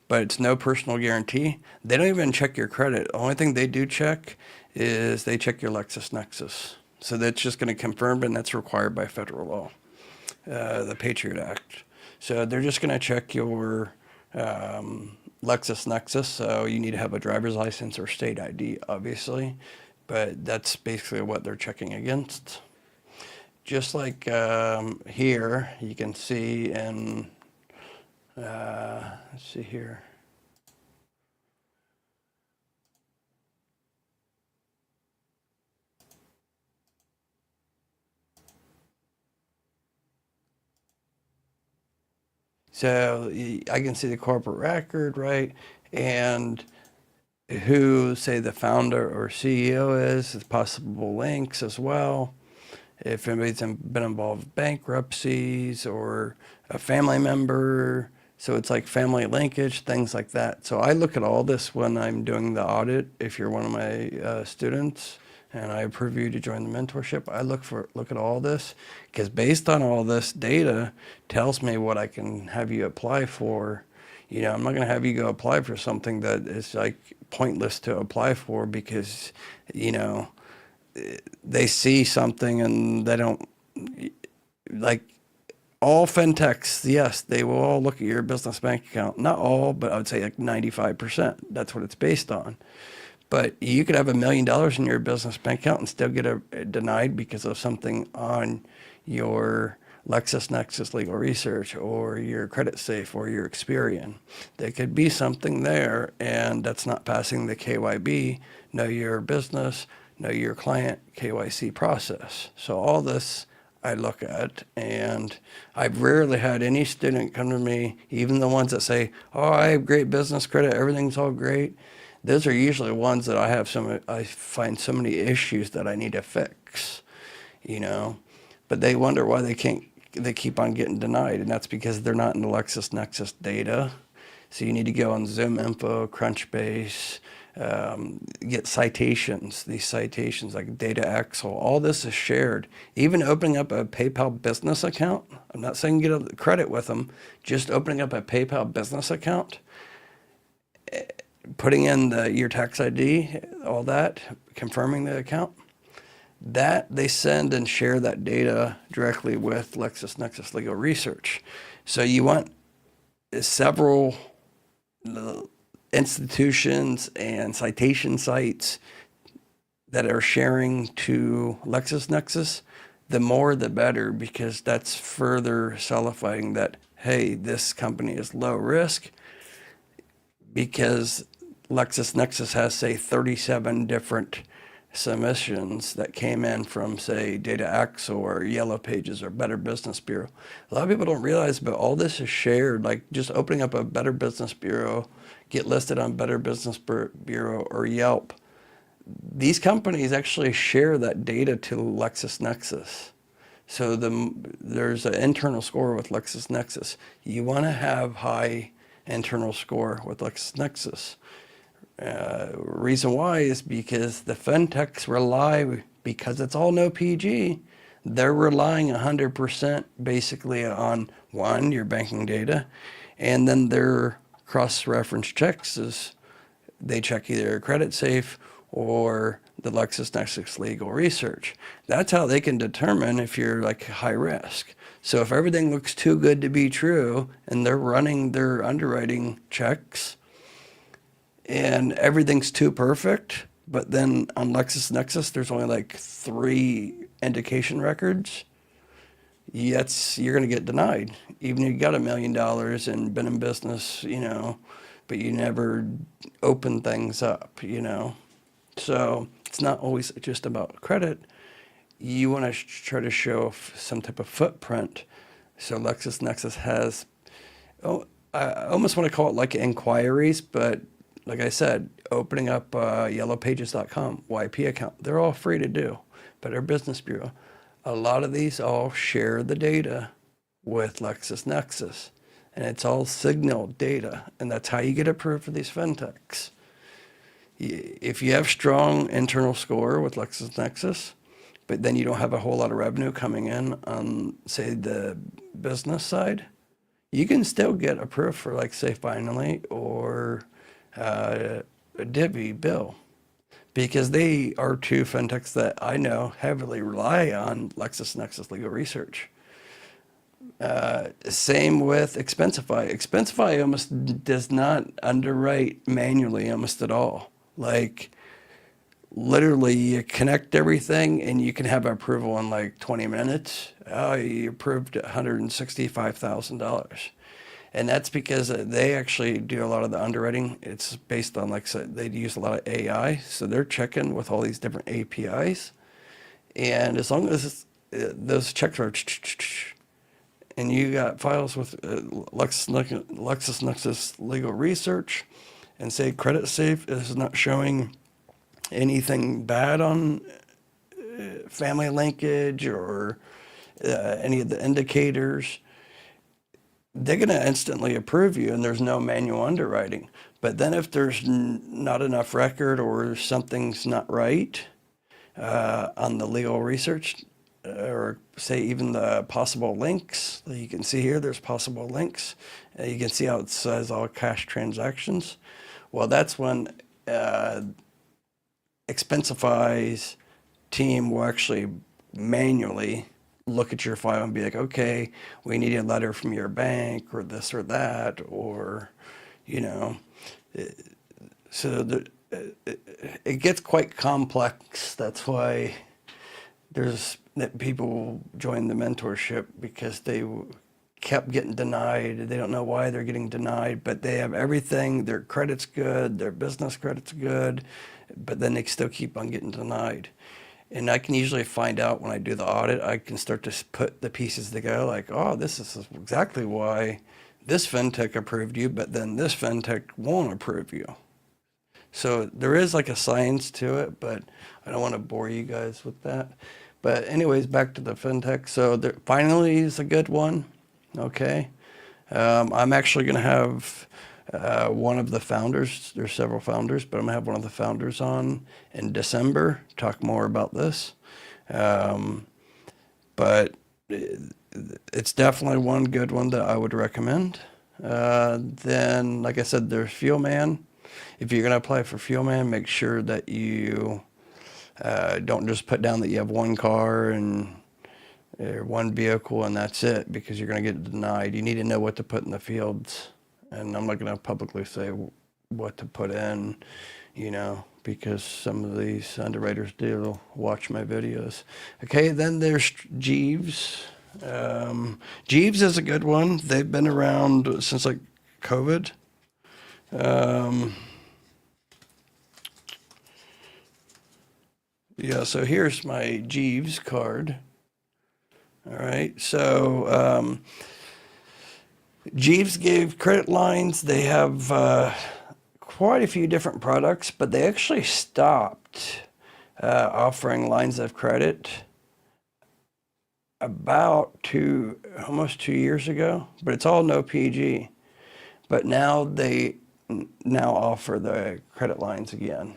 But it's no personal guarantee. They don't even check your credit. The only thing they do check is they check your LexisNexis. So that's just going to confirm, and that's required by federal law, the Patriot Act. So they're just going to check your LexisNexis. So you need to have a driver's license or state ID, obviously. But that's basically what they're checking against. Just like here, you can see in, let's see here. So I can see the corporate record, right? And who, say, the founder or CEO is, the possible links as well. If anybody's been involved with bankruptcies or a family member. So it's like family linkage, things like that. So I look at all this when I'm doing the audit. If you're one of my students and I approve you to join the mentorship, I look at all this, because based on all this data tells me what I can have you apply for. You know, I'm not going to have you go apply for something that is like pointless to apply for, because, you know, they see something and they don't, like, all fintechs, yes, they will all look at your business bank account. Not all, but I would say like 95%. That's what it's based on. But you could have $1 million in your business bank account and still get denied because of something on your LexisNexis legal research or your credit safe or your Experian. There could be something there, and that's not passing the KYB, know your business, know your client KYC process. So all this I look at, and I've rarely had any student come to me, even the ones that say, oh, I have great business credit, everything's all great. Those are usually ones that I find so many issues that I need to fix, you know. But they wonder why they keep on getting denied, and that's because they're not in the LexisNexis data. So you need to go on ZoomInfo, Crunchbase, get citations. These citations like data Excel, all this is shared. Even opening up a PayPal business account, I'm not saying get a credit with them, just opening up a PayPal business account, putting in your tax ID, all that, confirming the account, that they send and share that data directly with LexisNexis Legal Research. So you want several institutions and citation sites that are sharing to LexisNexis, the more the better, because that's further solidifying that, hey, this company is low risk, because LexisNexis has, say, 37 different submissions that came in from, say, DataX or Yellow Pages or Better Business Bureau. A lot of people don't realize, but all this is shared. Like just opening up a Better Business Bureau, get listed on Better Business Bureau or Yelp. These companies actually share that data to LexisNexis. So there's an internal score with LexisNexis. You want to have high internal score with LexisNexis. Reason why is because the fintechs rely, because it's all no PG, they're relying 100% basically on one, your banking data, and then their cross-reference checks is they check either Credit Safe or the LexisNexis Legal Research. That's how they can determine if you're like high risk. So if everything looks too good to be true and they're running their underwriting checks and everything's too perfect, but then on LexisNexis there's only like 3 indication records, you're going to get denied. Even if you got $1 million and been in business, but you never open things up, So it's not always just about credit. You want to try to show some type of footprint. So LexisNexis has, I almost want to call it like inquiries, but like I said, opening up yellowpages.com, YP account, they're all free to do. Better Business Bureau. A lot of these all share the data with LexisNexis, and it's all signal data, and that's how you get approved for these fintechs. If you have strong internal score with LexisNexis, but then you don't have a whole lot of revenue coming in on, say, the business side, you can still get approved for, like, say, Finally or Divvy Bill, because they are 2 fintechs that I know heavily rely on LexisNexis Legal Research. Same with Expensify. Expensify almost does not underwrite manually almost at all. Like literally you connect everything and you can have approval in like 20 minutes. Oh, you approved $165,000. And that's because they actually do a lot of the underwriting. It's based on, like, so they use a lot of AI. So they're checking with all these different APIs. And as long as those checks are, and you got files with LexisNexis Legal Research, and say Credit Safe is not showing anything bad on family linkage or any of the indicators, they're going to instantly approve you and there's no manual underwriting. But then if there's not enough record or something's not right on the legal research, or say even the possible links, you can see here there's possible links. You can see how it says all cash transactions. Well, that's when Expensify's team will actually manually look at your file and be like, okay, we need a letter from your bank or this or that, or, so it gets quite complex. That's why that people join the mentorship, because they kept getting denied. They don't know why they're getting denied, but they have everything. Their credit's good, their business credit's good, but then they still keep on getting denied. And I can usually find out when I do the audit. I can start to put the pieces together like, oh, this is exactly why this fintech approved you, but then this fintech won't approve you. So there is like a science to it, but I don't want to bore you guys with that. But anyways, back to the fintech. So Finally is a good one. Okay. I'm actually going to have one of the founders. There's several founders, but I'm gonna have one of the founders on in December, talk more about this. But it's definitely one good one that I would recommend. Then, like I said, there's Fuel Man. If you're gonna apply for Fuel Man, make sure that you don't just put down that you have one car and or one vehicle and that's it, because you're going to get denied. You need to know what to put in the fields. And I'm not going to publicly say what to put in, because some of these underwriters do watch my videos. Okay, then there's Jeeves. Jeeves is a good one. They've been around since like COVID. Yeah, so here's my Jeeves card. All right, so Jeeves gave credit lines. They have quite a few different products, but they actually stopped offering lines of credit about almost 2 years ago, but it's all no PG. But now they offer the credit lines again.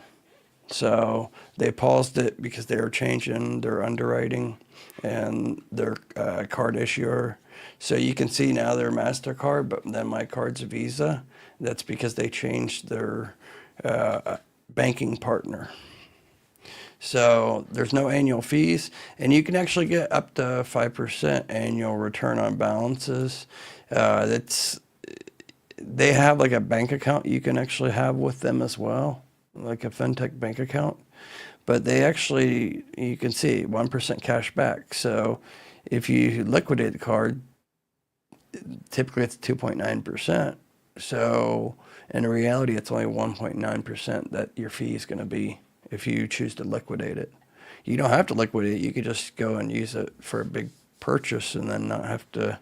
So they paused it because they were changing their underwriting and their card issuer. So you can see now they're MasterCard, but then my card's a Visa. That's because they changed their banking partner. So there's no annual fees, and you can actually get up to 5% annual return on balances. They have like a bank account you can actually have with them as well, like a fintech bank account. But they actually, you can see 1% cash back. So if you liquidate the card, typically it's 2.9%. So in reality, it's only 1.9% that your fee is going to be if you choose to liquidate it. You don't have to liquidate it. You could just go and use it for a big purchase and then not have to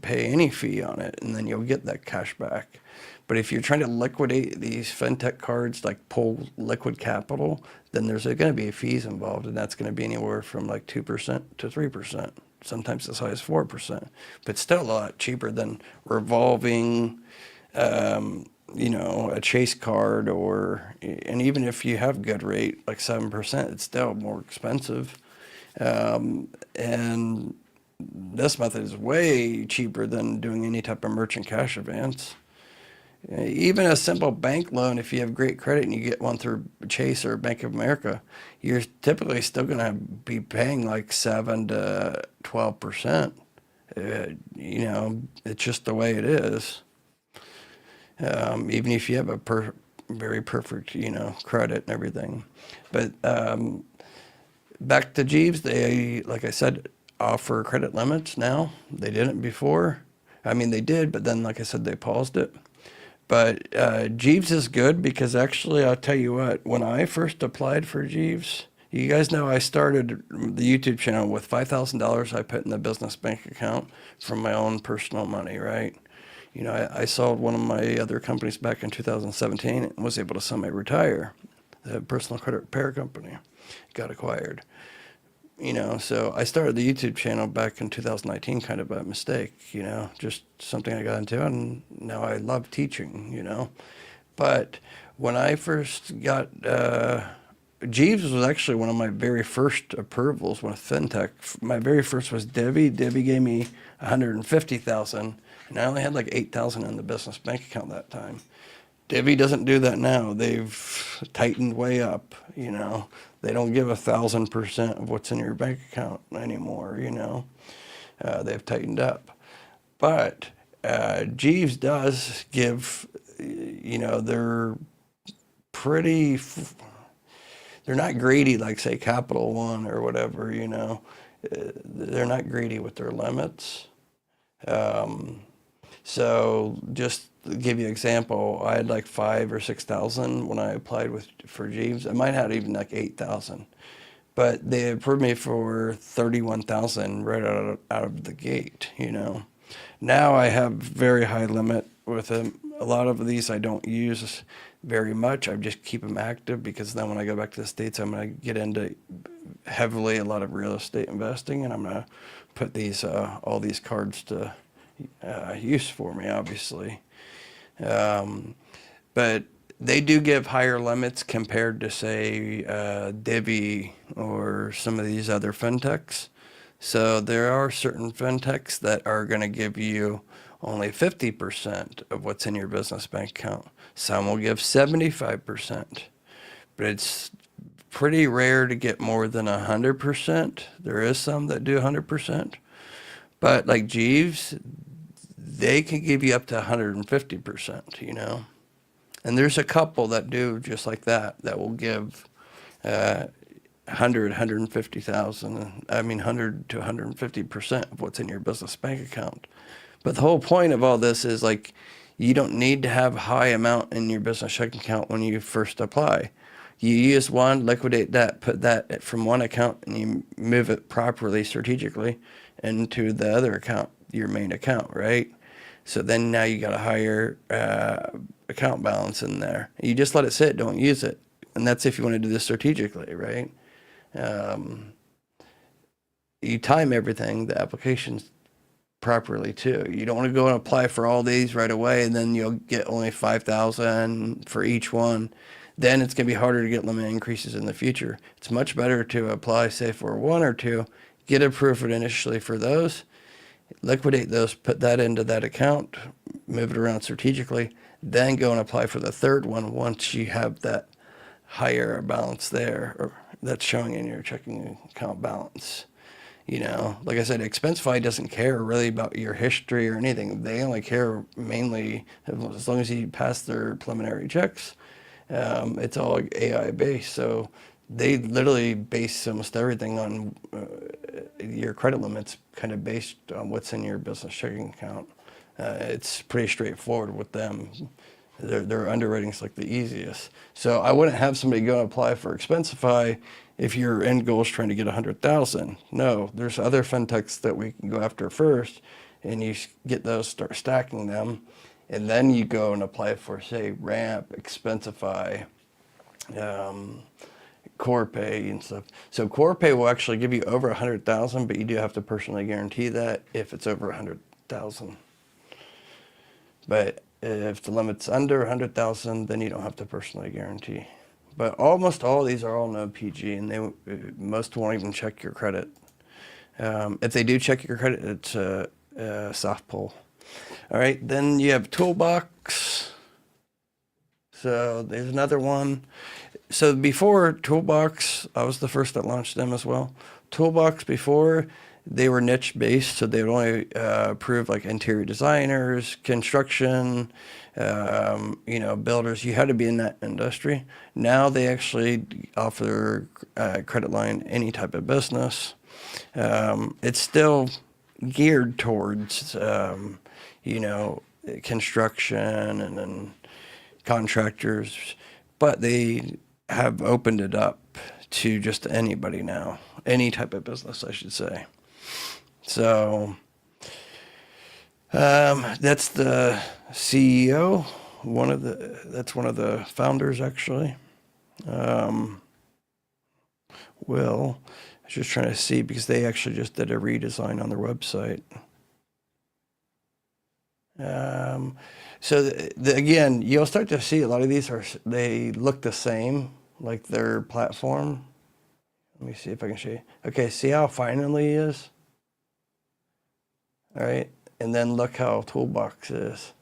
pay any fee on it, and then you'll get that cash back. But if you're trying to liquidate these fintech cards, like pull liquid capital, then there's going to be fees involved, and that's going to be anywhere from like 2% to 3%, sometimes as high as 4%. But still a lot cheaper than revolving, a Chase card, and even if you have good rate, like 7%, it's still more expensive. And this method is way cheaper than doing any type of merchant cash advance. Even a simple bank loan, if you have great credit and you get one through Chase or Bank of America, you're typically still going to be paying like 7 to 12%. It's just the way it is. Even if you have a very perfect, credit and everything. But back to Jeeves, they, like I said, offer credit limits now. They didn't before. I mean, they did, but then, like I said, they paused it. But Jeeves is good because actually, I'll tell you what, when I first applied for Jeeves, you guys know I started the YouTube channel with $5,000 I put in the business bank account from my own personal money, right? I sold one of my other companies back in 2017 and was able to semi-retire. The personal credit repair company got acquired. So I started the YouTube channel back in 2019, kind of by mistake, just something I got into, and now I love teaching, But when I first got, Jeeves was actually one of my very first approvals with fintech. My very first was Divvy. Divvy gave me $150,000, and I only had like $8,000 in the business bank account that time. Divvy doesn't do that now. They've tightened way up, They don't give 1,000% of what's in your bank account anymore, They've tightened up. But Jeeves does give, they're pretty, they're not greedy like, say, Capital One or whatever, They're not greedy with their limits. So just to give you an example, I had like 5,000 or 6,000 when I applied for Jeeves. I might have even like 8,000, but they approved me for 31,000 right out of the gate. Now I have very high limit with them. A lot of these I don't use very much. I just keep them active because then when I go back to the States, I'm going to get into heavily a lot of real estate investing, and I'm going to put all these cards to use for me, obviously. But they do give higher limits compared to, say, Divvy or some of these other fintechs. So there are certain fintechs that are going to give you only 50% of what's in your business bank account. Some will give 75%, but it's pretty rare to get more than 100%. There is some that do 100%, but like Jeeves, they can give you up to 150%, you know. And there's a couple that do just like that, that will give 100, 150,000, I mean 100 to 150% of what's in your business bank account. But the whole point of all this is like, you don't need to have a high amount in your business checking account when you first apply. You use one, liquidate that, put that from one account, and you move it properly, strategically, into the other account, your main account, right? So then now you got a higher account balance in there. You just let it sit, don't use it. And that's if you want to do this strategically, right? You time everything, the applications properly too. You don't want to go and apply for all these right away and then you'll get only 5,000 for each one. Then it's going to be harder to get limit increases in the future. It's much better to apply, say, for one or two, get approved initially for those, liquidate those, put that into that account, move it around strategically, then go and apply for the third one once you have that higher balance there, or that's showing in your checking account balance. You know, like I said, Expensify doesn't care really about your history or anything. They only care mainly as long as you pass their preliminary checks. It's all AI based, so they literally base almost everything on your credit limits, kind of based on what's in your business checking account. It's pretty straightforward with them. Their underwriting's like the easiest. So I wouldn't have somebody go and apply for Expensify if your end goal is trying to get 100,000. No, there's other fintechs that we can go after first, and you get those, start stacking them, and then you go and apply for, say, Ramp, Expensify, Corpay and stuff. So Corpay will actually give you over 100,000, but you do have to personally guarantee that if it's over 100,000. But if the limit's under 100,000, then you don't have to personally guarantee. But almost all of these are all no PG, and most won't even check your credit. If they do check your credit, it's a soft pull. All right, then you have Toolbox. So there's another one. So before Toolbox, I was the first that launched them as well. Toolbox before, they were niche based, so they would only approve like interior designers, construction, builders. You had to be in that industry. Now they actually offer credit line any type of business. It's still geared towards construction and then contractors, but they have opened it up to just anybody now, any type of business, I should say. So that's the CEO, that's one of the founders actually. Will, I was just trying to see because they actually just did a redesign on their website. So again, you'll start to see a lot of these they look the same, like their platform. Let me see if I can show you. Okay, see how finally he is? All right, and then look how Toolbox is.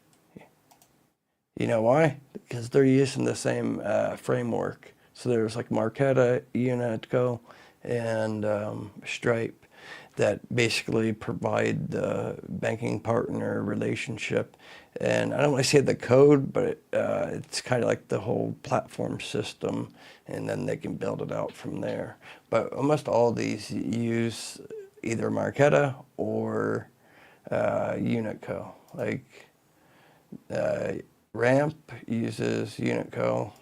You know why? Because they're using the same framework. So there's like Marqeta, Unico, and Stripe that basically provide the banking partner relationship. And I don't want to say the code, but it's kind of like the whole platform system, and then they can build it out from there. But almost all these use either Marqeta or Unico. Like Ramp uses Unico,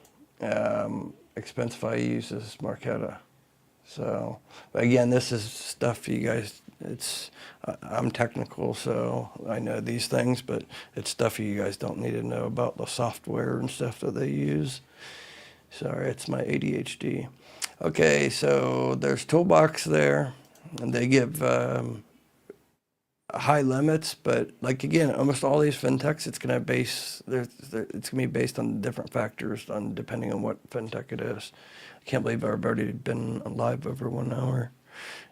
Expensify uses Marqeta. So, again, this is stuff you guys, I'm technical, so I know these things, but it's stuff you guys don't need to know about the software and stuff that they use. Sorry, it's my ADHD. Okay, so there's Toolbox there, and they give high limits, but like again, almost all these fintechs, it's going to it's going to be based on different factors on depending on what fintech it is. I can't believe I've already been live over 1 hour.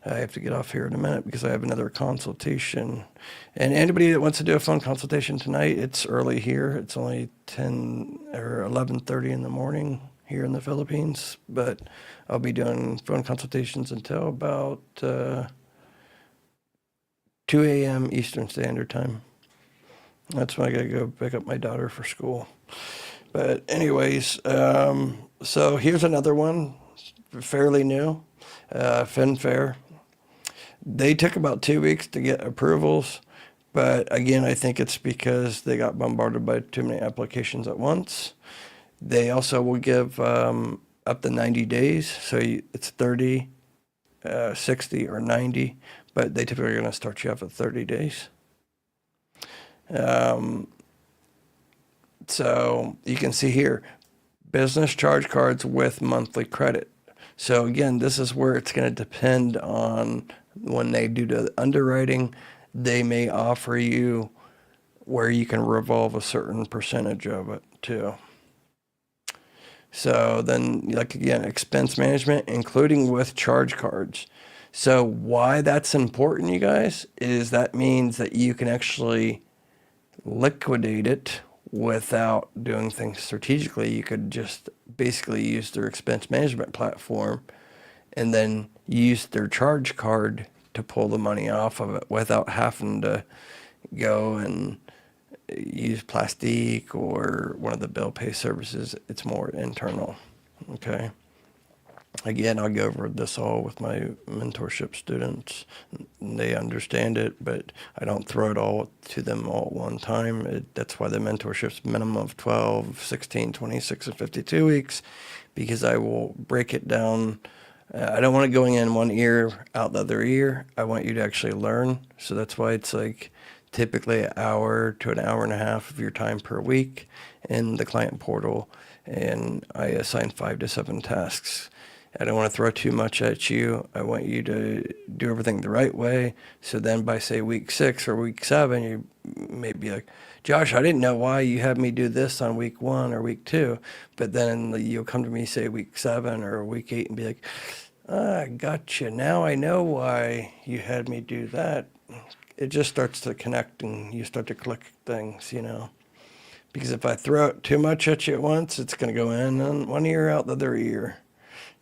I have to get off here in a minute because I have another consultation. And anybody that wants to do a phone consultation tonight, it's early here. It's only 10 or 11:30 in the morning here in the Philippines, but I'll be doing phone consultations until about 2 a.m. Eastern Standard Time. That's when I gotta go pick up my daughter for school. But anyways, so here's another one, fairly new, FinFair. They took about 2 weeks to get approvals, but again, I think it's because they got bombarded by too many applications at once. They also will give up to 90 days, so it's 30, 60, or 90, but they typically are going to start you off at 30 days. So you can see here, business charge cards with monthly credit. So again, this is where it's going to depend on when they do the underwriting. They may offer you where you can revolve a certain percentage of it too. So then, like again, expense management, including with charge cards. So why that's important, you guys, is that means that you can actually liquidate it without doing things strategically. You could just basically use their expense management platform and then use their charge card to pull the money off of it without having to go and use Plastique or one of the bill pay services. It's more internal. Okay. Again, I'll go over this all with my mentorship students. They understand it, but I don't throw it all to them all at one time. That's why the mentorship's minimum of 12, 16, 26, and 52 weeks, because I will break it down. I don't want it going in one ear, out the other ear. I want you to actually learn. So that's why it's like typically an hour to an hour and a half of your time per week in the client portal. And I assign 5 to 7 tasks. I don't want to throw too much at you. I want you to do everything the right way. So then by, say, week 6 or week 7, you may be like, Josh, I didn't know why you had me do this on week 1 or week 2. But then you'll come to me, say, week 7 or week 8 and be like, I gotcha. Now I know why you had me do that. It just starts to connect and you start to click things, you know. Because if I throw it too much at you at once, it's going to go in on one ear, out the other ear.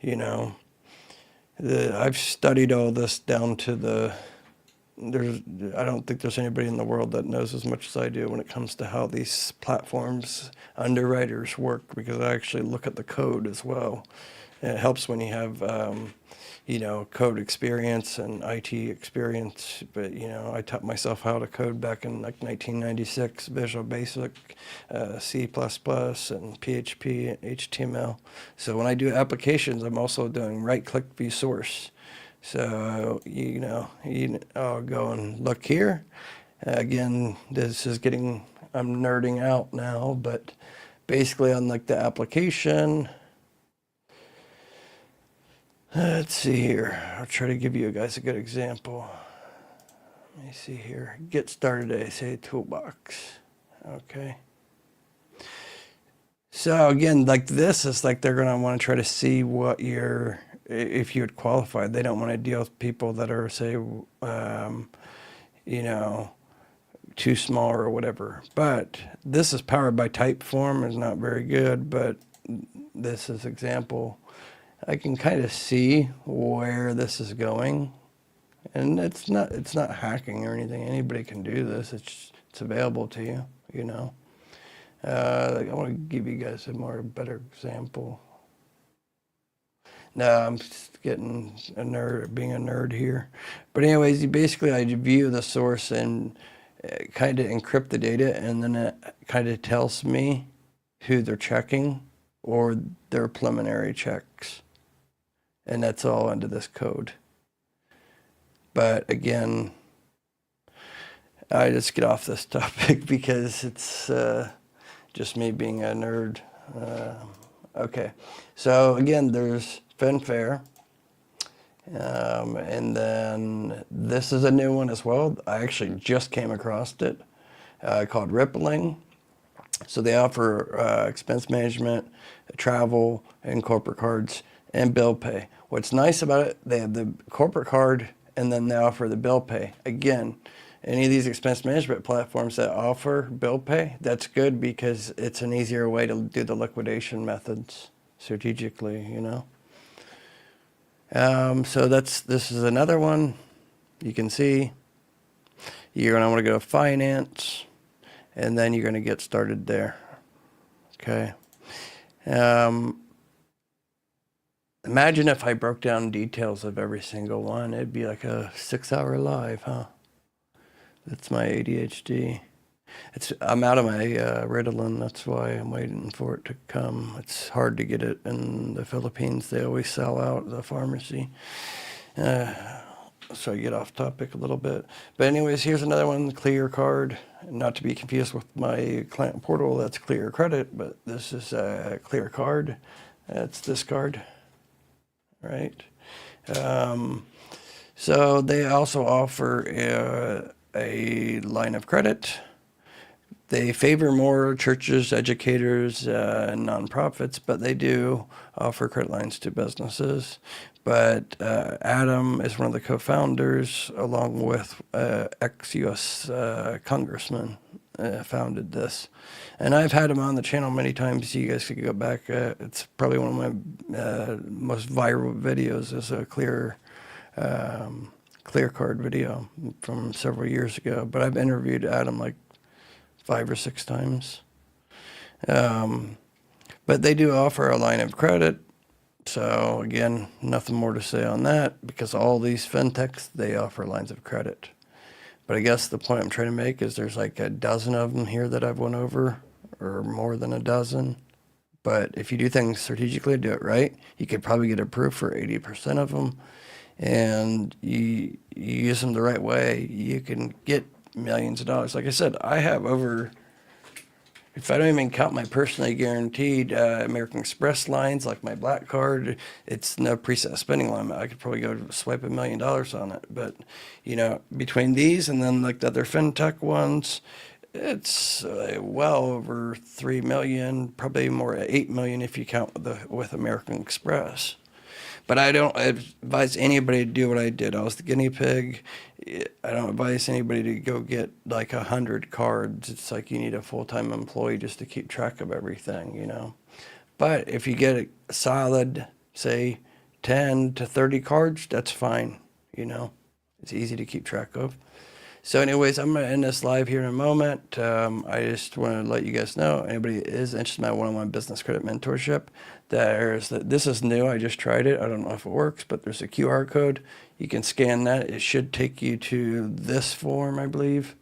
You know, I've studied all this down to I don't think there's anybody in the world that knows as much as I do when it comes to how these platforms, underwriters work, because I actually look at the code as well. And it helps when you have, code experience and IT experience. But, I taught myself how to code back in like 1996, Visual Basic, C++, and PHP, and HTML. So when I do applications, I'm also doing right-click view source. So, I'll go and look here. Again, I'm nerding out now, but basically on like the application, let's see here. I'll try to give you guys a good example. Let me see here. Get started, I say toolbox. Okay. So again, like this is like they're going to want to try to see if you had qualified. They don't want to deal with people that are, say, too small or whatever. But this is powered by Typeform. It's not very good, but this is example. I can kind of see where this is going, and it's not hacking or anything. Anybody can do this. It's available to you. I want to give you guys a better example. No, I'm just getting being a nerd here. But anyways, I view the source and kind of encrypt the data, and then it kind of tells me who they're checking or their preliminary checks. And that's all under this code. But again, I just get off this topic because it's just me being a nerd. Okay, so again, there's FinFair, And then this is a new one as well. I actually just came across it, called Rippling. So they offer expense management, travel, and corporate cards, and bill pay. What's nice about it, they have the corporate card, and then they offer the bill pay. Again, any of these expense management platforms that offer bill pay, that's good because it's an easier way to do the liquidation methods strategically, you know. So this is another one. You can see you're going to want to go to finance, and then you're going to get started there. Okay. Imagine if I broke down details of every single one. It'd be like a 6-hour live, huh? That's my ADHD. I'm out of my Ritalin. That's why I'm waiting for it to come. It's hard to get it in the Philippines. They always sell out the pharmacy. So I get off topic a little bit. But anyways, here's another one, the Clear Card. Not to be confused with my client portal, that's Clear Credit, but this is a Clear Card. That's this card, right? So they also offer a line of credit. They favor more churches, educators, and nonprofits, but they do offer credit lines to businesses. But Adam is one of the co-founders, along with ex-U.S. congressman, founded this. And I've had him on the channel many times. You guys could go back. It's probably one of my most viral videos is a clear card video from several years ago. But I've interviewed Adam like 5 or 6 times. But they do offer a line of credit. So again, nothing more to say on that because all these fintechs, they offer lines of credit. But I guess the point I'm trying to make is there's like a dozen of them here that I've went over, or more than a dozen. But if you do things strategically, do it right, you could probably get approved for 80% of them. And you use them the right way, you can get millions of dollars. Like I said, I have over, if I don't even count my personally guaranteed American Express lines, like my black card, it's no preset spending limit. I could probably go swipe $1 million on it. But, you know, between these and then like the other fintech ones, it's well over 3 million, probably more 8 million if you count with American Express. But I don't advise anybody to do what I did. I was the guinea pig. I don't advise anybody to go get like 100 cards. It's like you need a full-time employee just to keep track of everything, you know. But if you get a solid, say, 10 to 30 cards, that's fine, you know. It's easy to keep track of. So anyways, I'm going to end this live here in a moment. I just want to let you guys know, anybody is interested in my one-on-one business credit mentorship, this is new. I just tried it. I don't know if it works, but there's a QR code. You can scan that. It should take you to this form, I believe.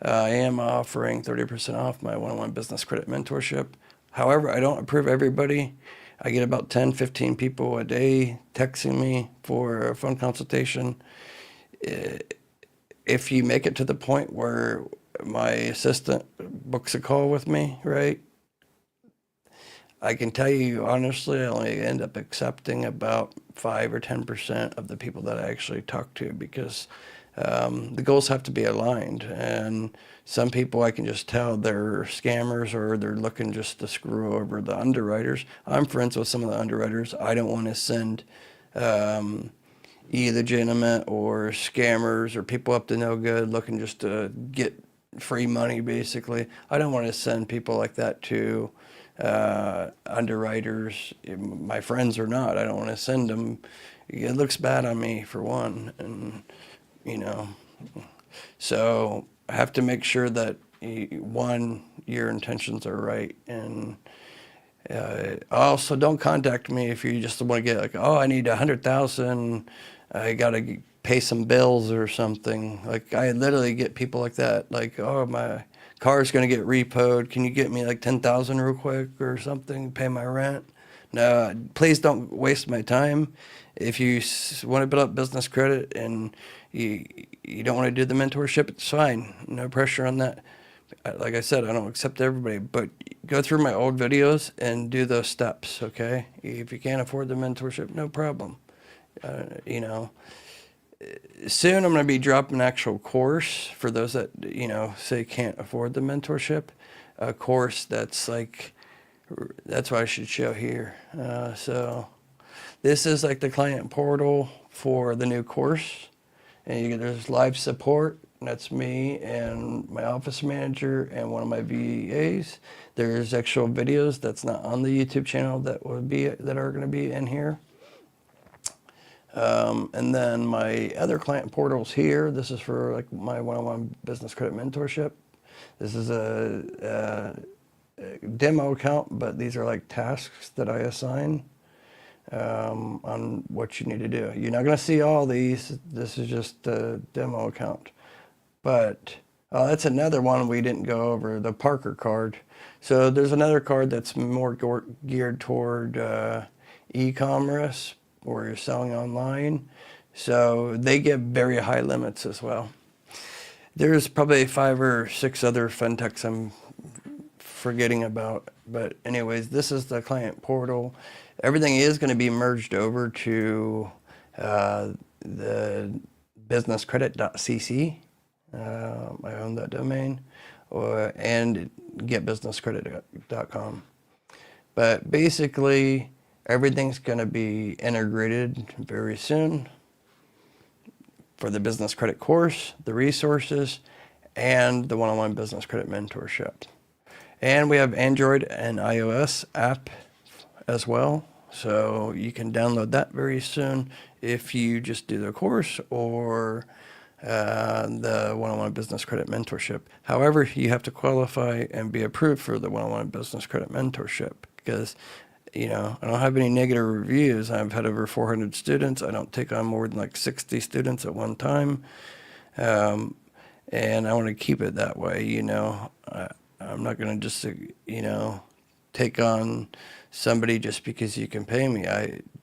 I am offering 30% off my one-on-one business credit mentorship. However, I don't approve everybody. I get about 10, 15 people a day texting me for a phone consultation. If you make it to the point where my assistant books a call with me, right, I can tell you honestly, I only end up accepting about 5 or 10% of the people that I actually talk to because the goals have to be aligned. And some people I can just tell they're scammers or they're looking just to screw over the underwriters. I'm friends with some of the underwriters. I don't want to send illegitimate or scammers or people up to no good looking just to get free money, basically. I don't want to send people like that to underwriters, my friends or not. I don't want to send them. It looks bad on me, for one, and you know, so I have to make sure that one, your intentions are right, and also don't contact me if you just want to get like, oh, I need 100,000, I gotta pay some bills or something. Like I literally get people like that, like, oh, my car's gonna get repoed, can you get me like 10,000 real quick or something, pay my rent? No, please don't waste my time. If you want to build up business credit and you don't want to do the mentorship, it's fine, no pressure on that. Like I said, I don't accept everybody, but go through my old videos and do those steps, okay? If you can't afford the mentorship, no problem. You know, soon I'm going to be dropping an actual course for those that, you know, say can't afford the mentorship. A course that's like, that's what I should show here. So this is like the client portal for the new course. And there's live support. That's me and my office manager and one of my VAs. There's actual videos that's not on the YouTube channel that are going to be in here. And then my other client portals here. This is for like my one-on-one business credit mentorship. This is a demo account, but these are like tasks that I assign on what you need to do. You're not going to see all these. This is just a demo account. But that's another one we didn't go over, the Parker card. So there's another card that's more geared toward e-commerce, or you're selling online. So they get very high limits as well. There's probably 5 or 6 other fintechs I'm forgetting about. But anyways, this is the client portal. Everything is going to be merged over to the businesscredit.cc. I own that domain, and getbusinesscredit.com. But basically, everything's going to be integrated very soon for the business credit course, the resources, and the one-on-one business credit mentorship. And we have Android and iOS app as well. So you can download that very soon if you just do the course or the one-on-one business credit mentorship. However, you have to qualify and be approved for the one-on-one business credit mentorship because, you know, I don't have any negative reviews. I've had over 400 students. I don't take on more than like 60 students at one time. And I want to keep it that way, you know. I'm not going to just, you know, take on somebody just because you can pay me.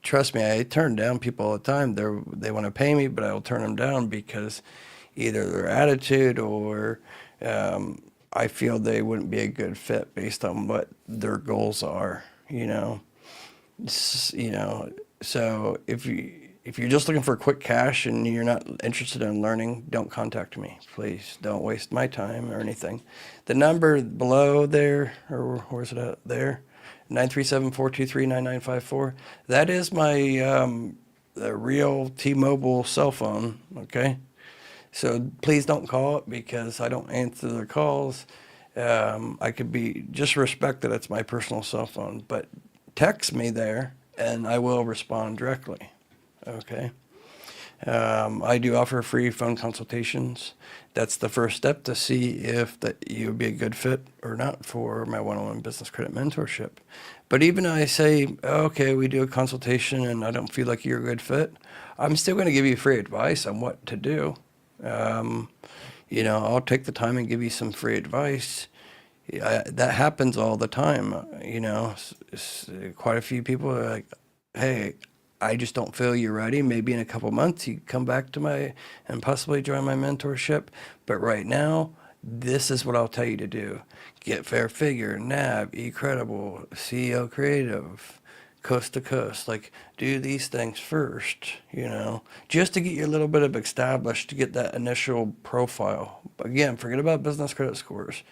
Trust me, I turn down people all the time. They want to pay me, but I'll turn them down because either their attitude or I feel they wouldn't be a good fit based on what their goals are, you know. So if you're just looking for quick cash and you're not interested in learning, don't contact me. Please don't waste my time or anything. The number below there, or where's it at there? 937-423-9954. That is my the real T-Mobile cell phone, okay? So please don't call it because I don't answer the calls. I could be, just respect that it's my personal cell phone, but text me there and I will respond directly, okay? I do offer free phone consultations. That's the first step to see if that you would be a good fit or not for my one-on-one business credit mentorship. But even if I say, okay, we do a consultation and I don't feel like you're a good fit, I'm still going to give you free advice on what to do. You know, I'll take the time and give you some free advice. That happens all the time. You know, quite a few people are like, hey, I just don't feel you're ready. Maybe in a couple months you come back to and possibly join my mentorship. But right now, this is what I'll tell you to do. Get Fair Figure, NAB, eCredible, CEO Creative, Coast to Coast. Like, do these things first, you know, just to get you a little bit of established, to get that initial profile. But again, forget about business credit scores.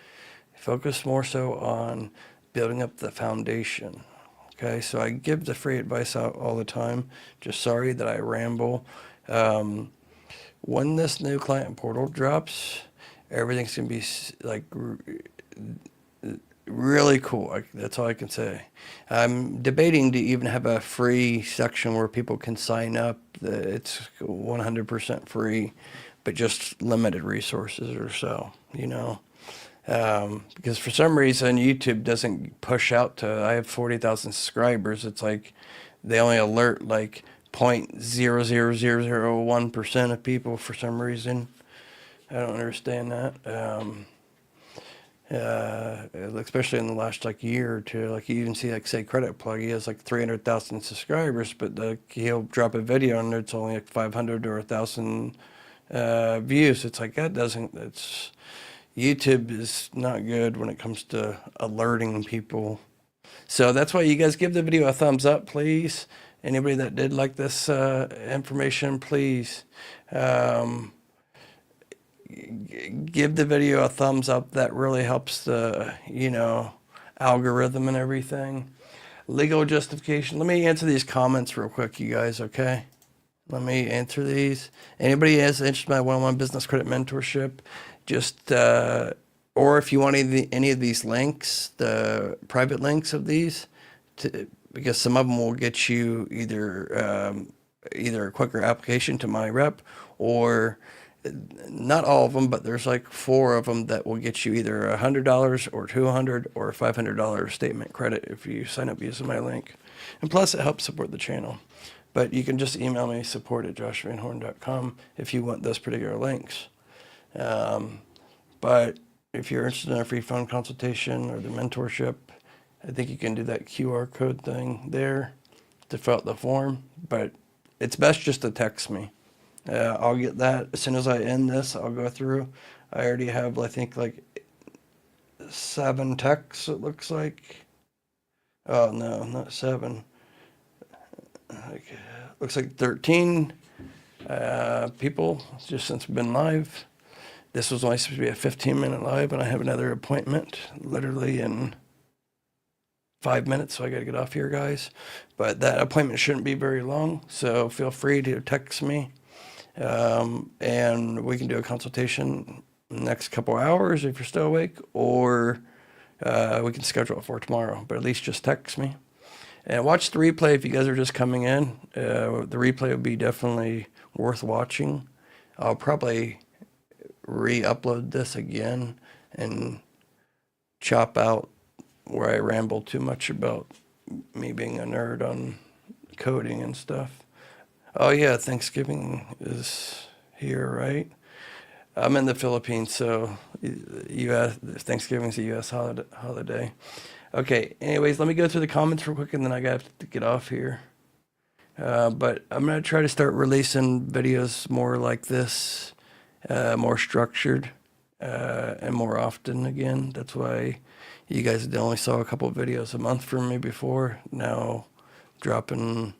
Focus more so on building up the foundation. Okay, so I give the free advice out all the time. Just sorry that I ramble. When this new client portal drops, everything's going to be like really cool. That's all I can say. I'm debating to even have a free section where people can sign up. It's 100% free, but just limited resources or so, you know. Because for some reason YouTube doesn't push out to, I have 40,000 subscribers. It's like they only alert like 0.00001% of people for some reason. I don't understand that. Especially in the last like year or two, like you even see like say Credit Plug, he has like 300,000 subscribers, but he'll drop a video and it's only like 500 or 1,000 views. It's like YouTube is not good when it comes to alerting people. So that's why you guys give the video a thumbs up, please. Anybody that did like this information, please give the video a thumbs up. That really helps the, algorithm and everything. Legal justification. Let me answer these comments real quick, you guys, okay? Let me answer these. Anybody is interested in my one-on-one business credit mentorship, just, or if you want any of these links, the private links of these, because some of them will get you either a quicker application to my rep, or not all of them, but there's like 4 of them that will get you either $100 or $200 or $500 statement credit if you sign up using my link. And plus, it helps support the channel. But you can just email me, support@joshvanhorn.com, if you want those particular links. But if you're interested in a free phone consultation or the mentorship, I think you can do that QR code thing there to fill out the form. But it's best just to text me. I'll get that as soon as I end this. I'll go through. I already have, I think, like 7 texts, it looks like. Oh, no, not 7. Looks like 13 people just since we've been live. This was only supposed to be a 15-minute live, and I have another appointment literally in 5 minutes, so I got to get off here, guys. But that appointment shouldn't be very long, so feel free to text me. And we can do a consultation in the next couple hours if you're still awake, or we can schedule it for tomorrow, but at least just text me. And watch the replay if you guys are just coming in. The replay will be definitely worth watching. I'll probably re-upload this again and chop out where I ramble too much about me being a nerd on coding and stuff. Oh yeah, Thanksgiving is here, right? I'm in the Philippines, so Thanksgiving's a U.S. holiday. Okay, anyways, let me go through the comments real quick, and then I got to get off here. But I'm going to try to start releasing videos more like this, more structured, and more often again. That's why you guys only saw a couple of videos a month from me before. Now dropping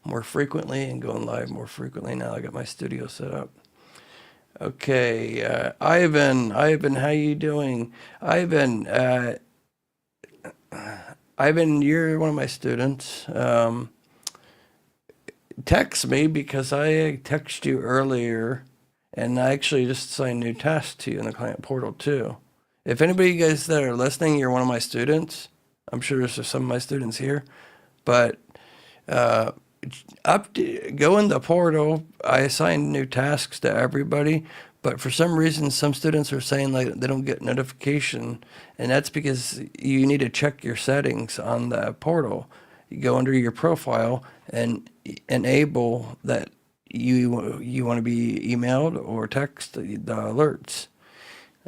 more frequently and going live more frequently. Now I got my studio set up. Okay, Ivan, how you doing? Ivan, you're one of my students. Text me, because I texted you earlier, and I actually just assigned new tasks to you in the client portal too. If anybody, you guys that are listening, you're one of my students. I'm sure there's some of my students here, but go in the portal. I assigned new tasks to everybody, but for some reason, some students are saying like they don't get notification, and that's because you need to check your settings on the portal. You go under your profile and enable that you want to be emailed or text the alerts.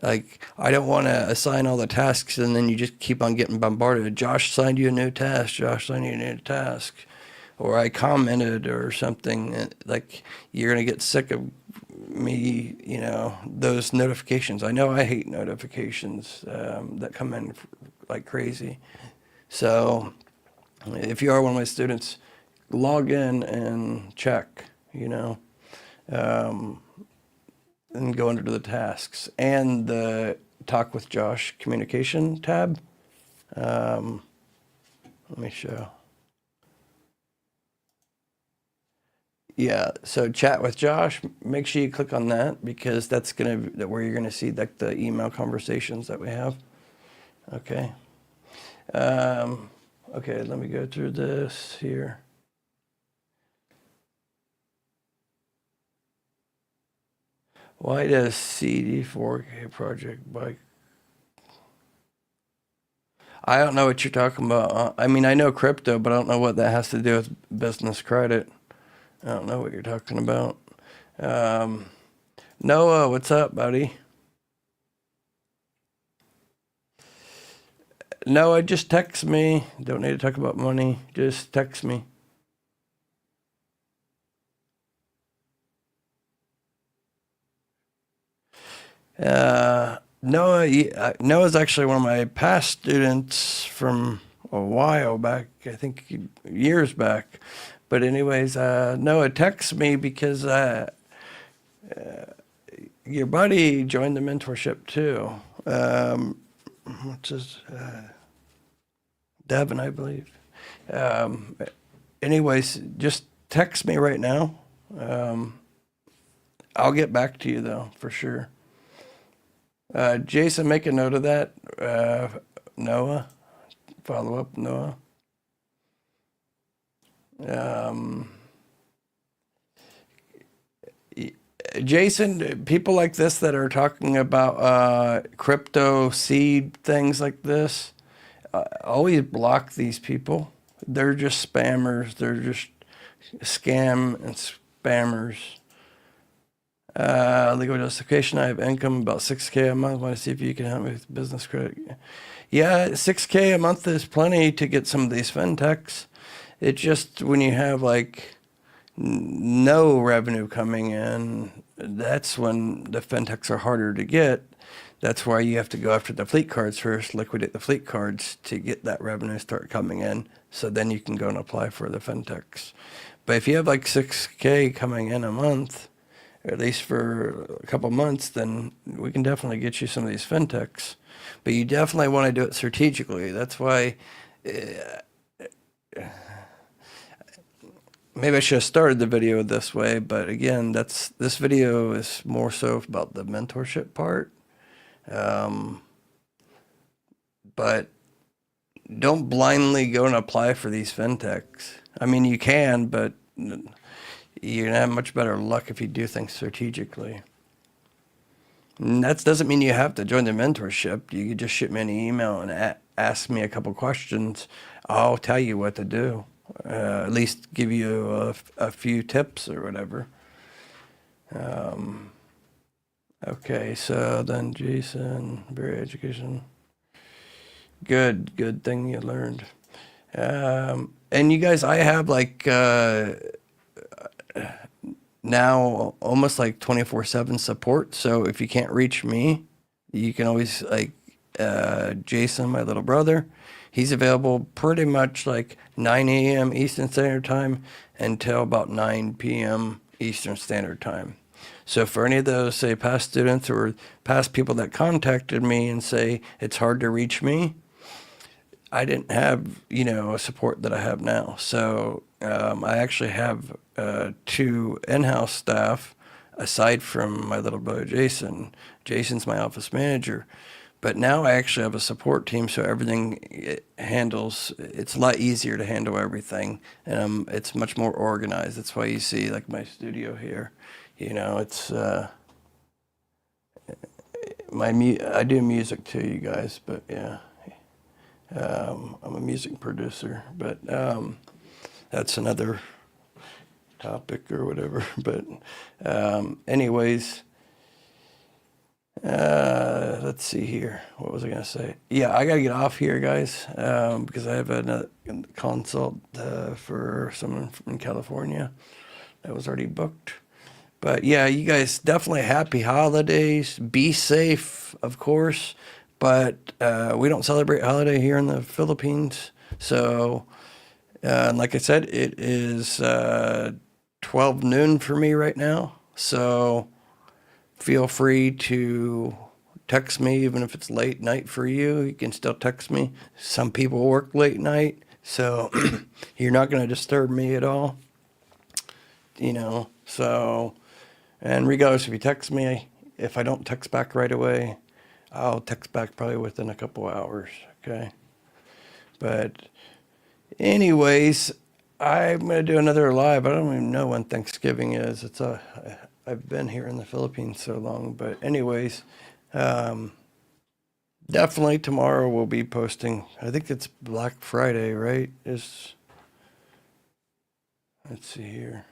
Like, I don't want to assign all the tasks and then you just keep on getting bombarded. Josh signed you a new task. Josh signed you a new task. Or I commented or something. Like, you're going to get sick of me, those notifications. I know I hate notifications that come in like crazy. So if you are one of my students, log in and check, and go under the tasks and the Talk with Josh communication tab. Let me show. Yeah, so chat with Josh, make sure you click on that, because that's where you're gonna see like the email conversations that we have. Okay. Okay, let me go through this here. Why does CD4K project bike? I don't know what you're talking about. I mean, I know crypto, but I don't know what that has to do with business credit. I don't know what you're talking about. Noah, what's up, buddy? Noah, just text me. Don't need to talk about money. Just text me. Noah's actually one of my past students from a while back, I think years back. But anyways, Noah, text me because your buddy joined the mentorship too, which is Devin, I believe. Anyways, just text me right now. I'll get back to you though, for sure. Jason, make a note of that. Noah, follow up, Noah. Jason, people like this that are talking about crypto seed things like this, always block these people. They're just spammers. They're just scam and spammers. Legal justification. I have income about $6K a month. Want to see if you can help me with business credit. Yeah, $6K a month is plenty to get some of these fintechs. It's just when you have like no revenue coming in, that's when the fintechs are harder to get. That's why you have to go after the fleet cards first, liquidate the fleet cards to get that revenue start coming in. So then you can go and apply for the fintechs. But if you have like 6K coming in a month, or at least for a couple months, then we can definitely get you some of these fintechs. But you definitely want to do it strategically. That's why maybe I should have started the video this way, but again, this video is more so about the mentorship part. But don't blindly go and apply for these fintechs. I mean, you can, but you're gonna have much better luck if you do things strategically. And that doesn't mean you have to join the mentorship. You can just shoot me an email and ask me a couple questions. I'll tell you what to do. At least give you a few tips or whatever. Okay, so then Jason, very education. Good thing you learned. And you guys, I have like now almost like 24/7 support. So if you can't reach me, you can always like Jason, my little brother. He's available pretty much like 9 a.m. Eastern Standard Time until about 9 p.m. Eastern Standard Time. So for any of those, say, past students or past people that contacted me and say it's hard to reach me, I didn't have, a support that I have now. So I actually have 2 in-house staff aside from my little brother, Jason. Jason's my office manager. But now I actually have a support team, so everything it's a lot easier to handle everything. And it's much more organized. That's why you see like my studio here. It's I do music too, you guys, but yeah. I'm a music producer, but that's another topic or whatever. But anyways, let's see here. What was I gonna say? Yeah, I gotta get off here, guys, because I have a consult for someone from California that was already booked. But yeah, you guys definitely happy holidays. Be safe, of course. But we don't celebrate holiday here in the Philippines. So, like I said, it is 12 noon for me right now. So feel free to text me, even if it's late night for you. You can still text me. Some people work late night, so you're not going to disturb me at all. So, and regardless, if you text me, if I don't text back right away, I'll text back probably within a couple hours, okay? But anyways, I'm going to do another live. I don't even know when Thanksgiving is. I've been here in the Philippines so long. But anyways, definitely tomorrow we'll be posting. I think it's Black Friday, right? Let's see here.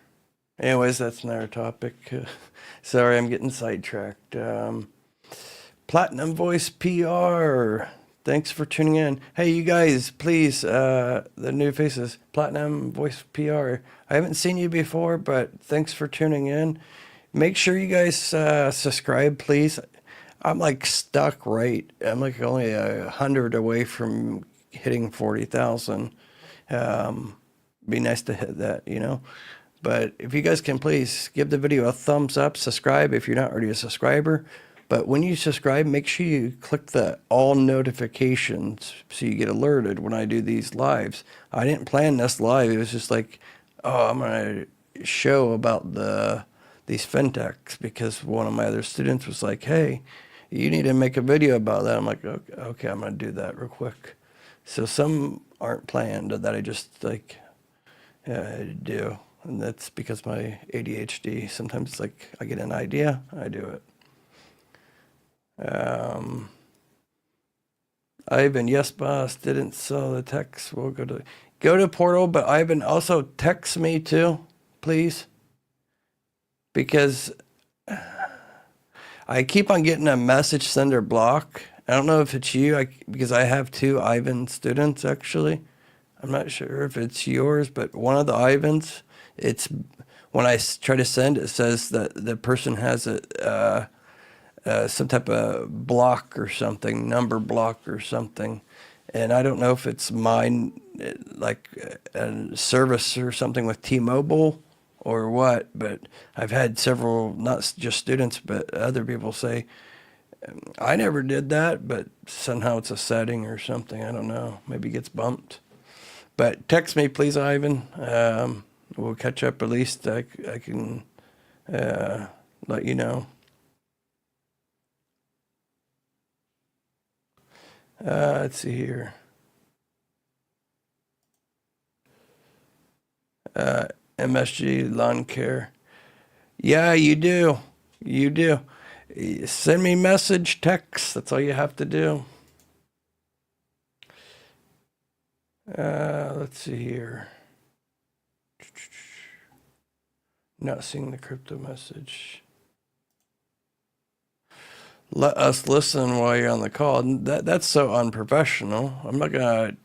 Anyways, that's another topic. Sorry, I'm getting sidetracked. Platinum Voice PR. Thanks for tuning in. Hey, you guys, please, the new faces, Platinum Voice PR. I haven't seen you before, but thanks for tuning in. Make sure you guys subscribe, please. I'm like stuck right. I'm like only 100 away from hitting 40,000. be nice to hit that, But if you guys can please give the video a thumbs up, subscribe if you're not already a subscriber. But when you subscribe, make sure you click the all notifications so you get alerted when I do these lives. I didn't plan this live. It was just like, oh, I'm going to show about these fintechs because one of my other students was like, hey, you need to make a video about that. I'm like, okay, I'm going to do that real quick. So some aren't planned that I just like do. And that's because my ADHD, sometimes it's like I get an idea, I do it. Ivan, yes, boss, didn't sell the text. We'll go to portal, but Ivan, also text me too, please. Because I keep on getting a message sender block. I don't know if it's you, because I have 2 Ivan students actually. I'm not sure if it's yours, but one of the Ivans, it's when I try to send, it says that the person has some type of block or something, number block or something. And I don't know if it's mine, like a service or something with T-Mobile or what, but I've had several, not just students, but other people say, I never did that, but somehow it's a setting or something. I don't know. Maybe it gets bumped. But text me, please, Ivan. We'll catch up. At least I can let you know. Let's see here. MSG Lawn Care. Yeah, you do. You do. Send me message, text. That's all you have to do. Let's see here. Not seeing the crypto message. Let us listen while you're on the call. That's so unprofessional. I'm not gonna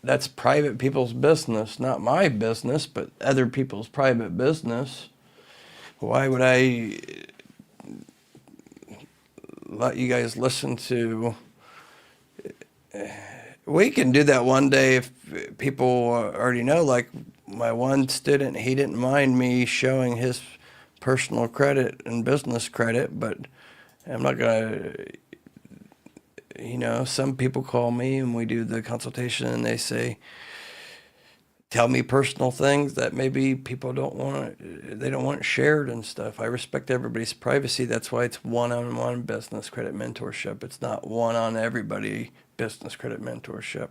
that's private people's business, not my business, but other people's private business. Why would I let you guys listen to? We can do that one day if people already know. Like my one student, he didn't mind me showing his personal credit and business credit, but I'm not gonna, some people call me and we do the consultation and they say, tell me personal things that maybe people they don't want shared and stuff. I respect everybody's privacy. That's why it's one-on-one business credit mentorship. It's not one on everybody business credit mentorship.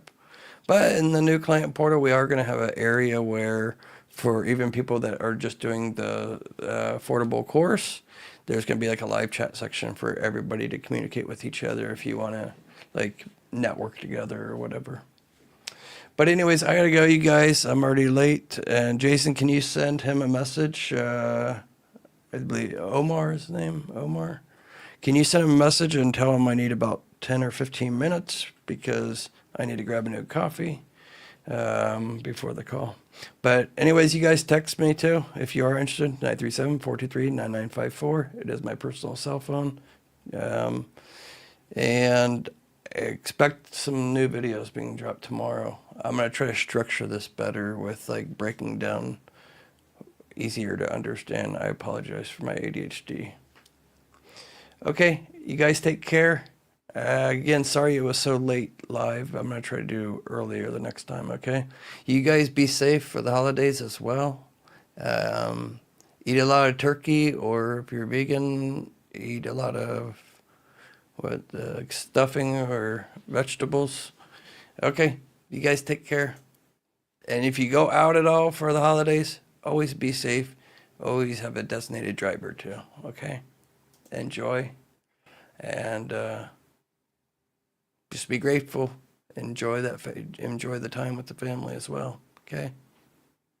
But in the new client portal, we are going to have an area where for even people that are just doing the affordable course, there's going to be like a live chat section for everybody to communicate with each other if you want to like network together or whatever. But anyways, I got to go, you guys. I'm already late. And Jason, can you send him a message? I believe Omar is his name, Omar. Can you send him a message and tell him I need about 10 or 15 minutes because I need to grab a new coffee before the call. But anyways, you guys text me too if you are interested, 937-423-9954. It is my personal cell phone. And expect some new videos being dropped tomorrow. I'm going to try to structure this better with like breaking down easier to understand. I apologize for my ADHD. Okay, you guys take care. Again, sorry it was so late live. I'm going to try to do earlier the next time, okay? You guys be safe for the holidays as well. Eat a lot of turkey, or if you're vegan, eat a lot of stuffing or vegetables. Okay, you guys take care. And if you go out at all for the holidays, always be safe. Always have a designated driver too, okay? Enjoy. And just be grateful. Enjoy the time with the family as well, okay?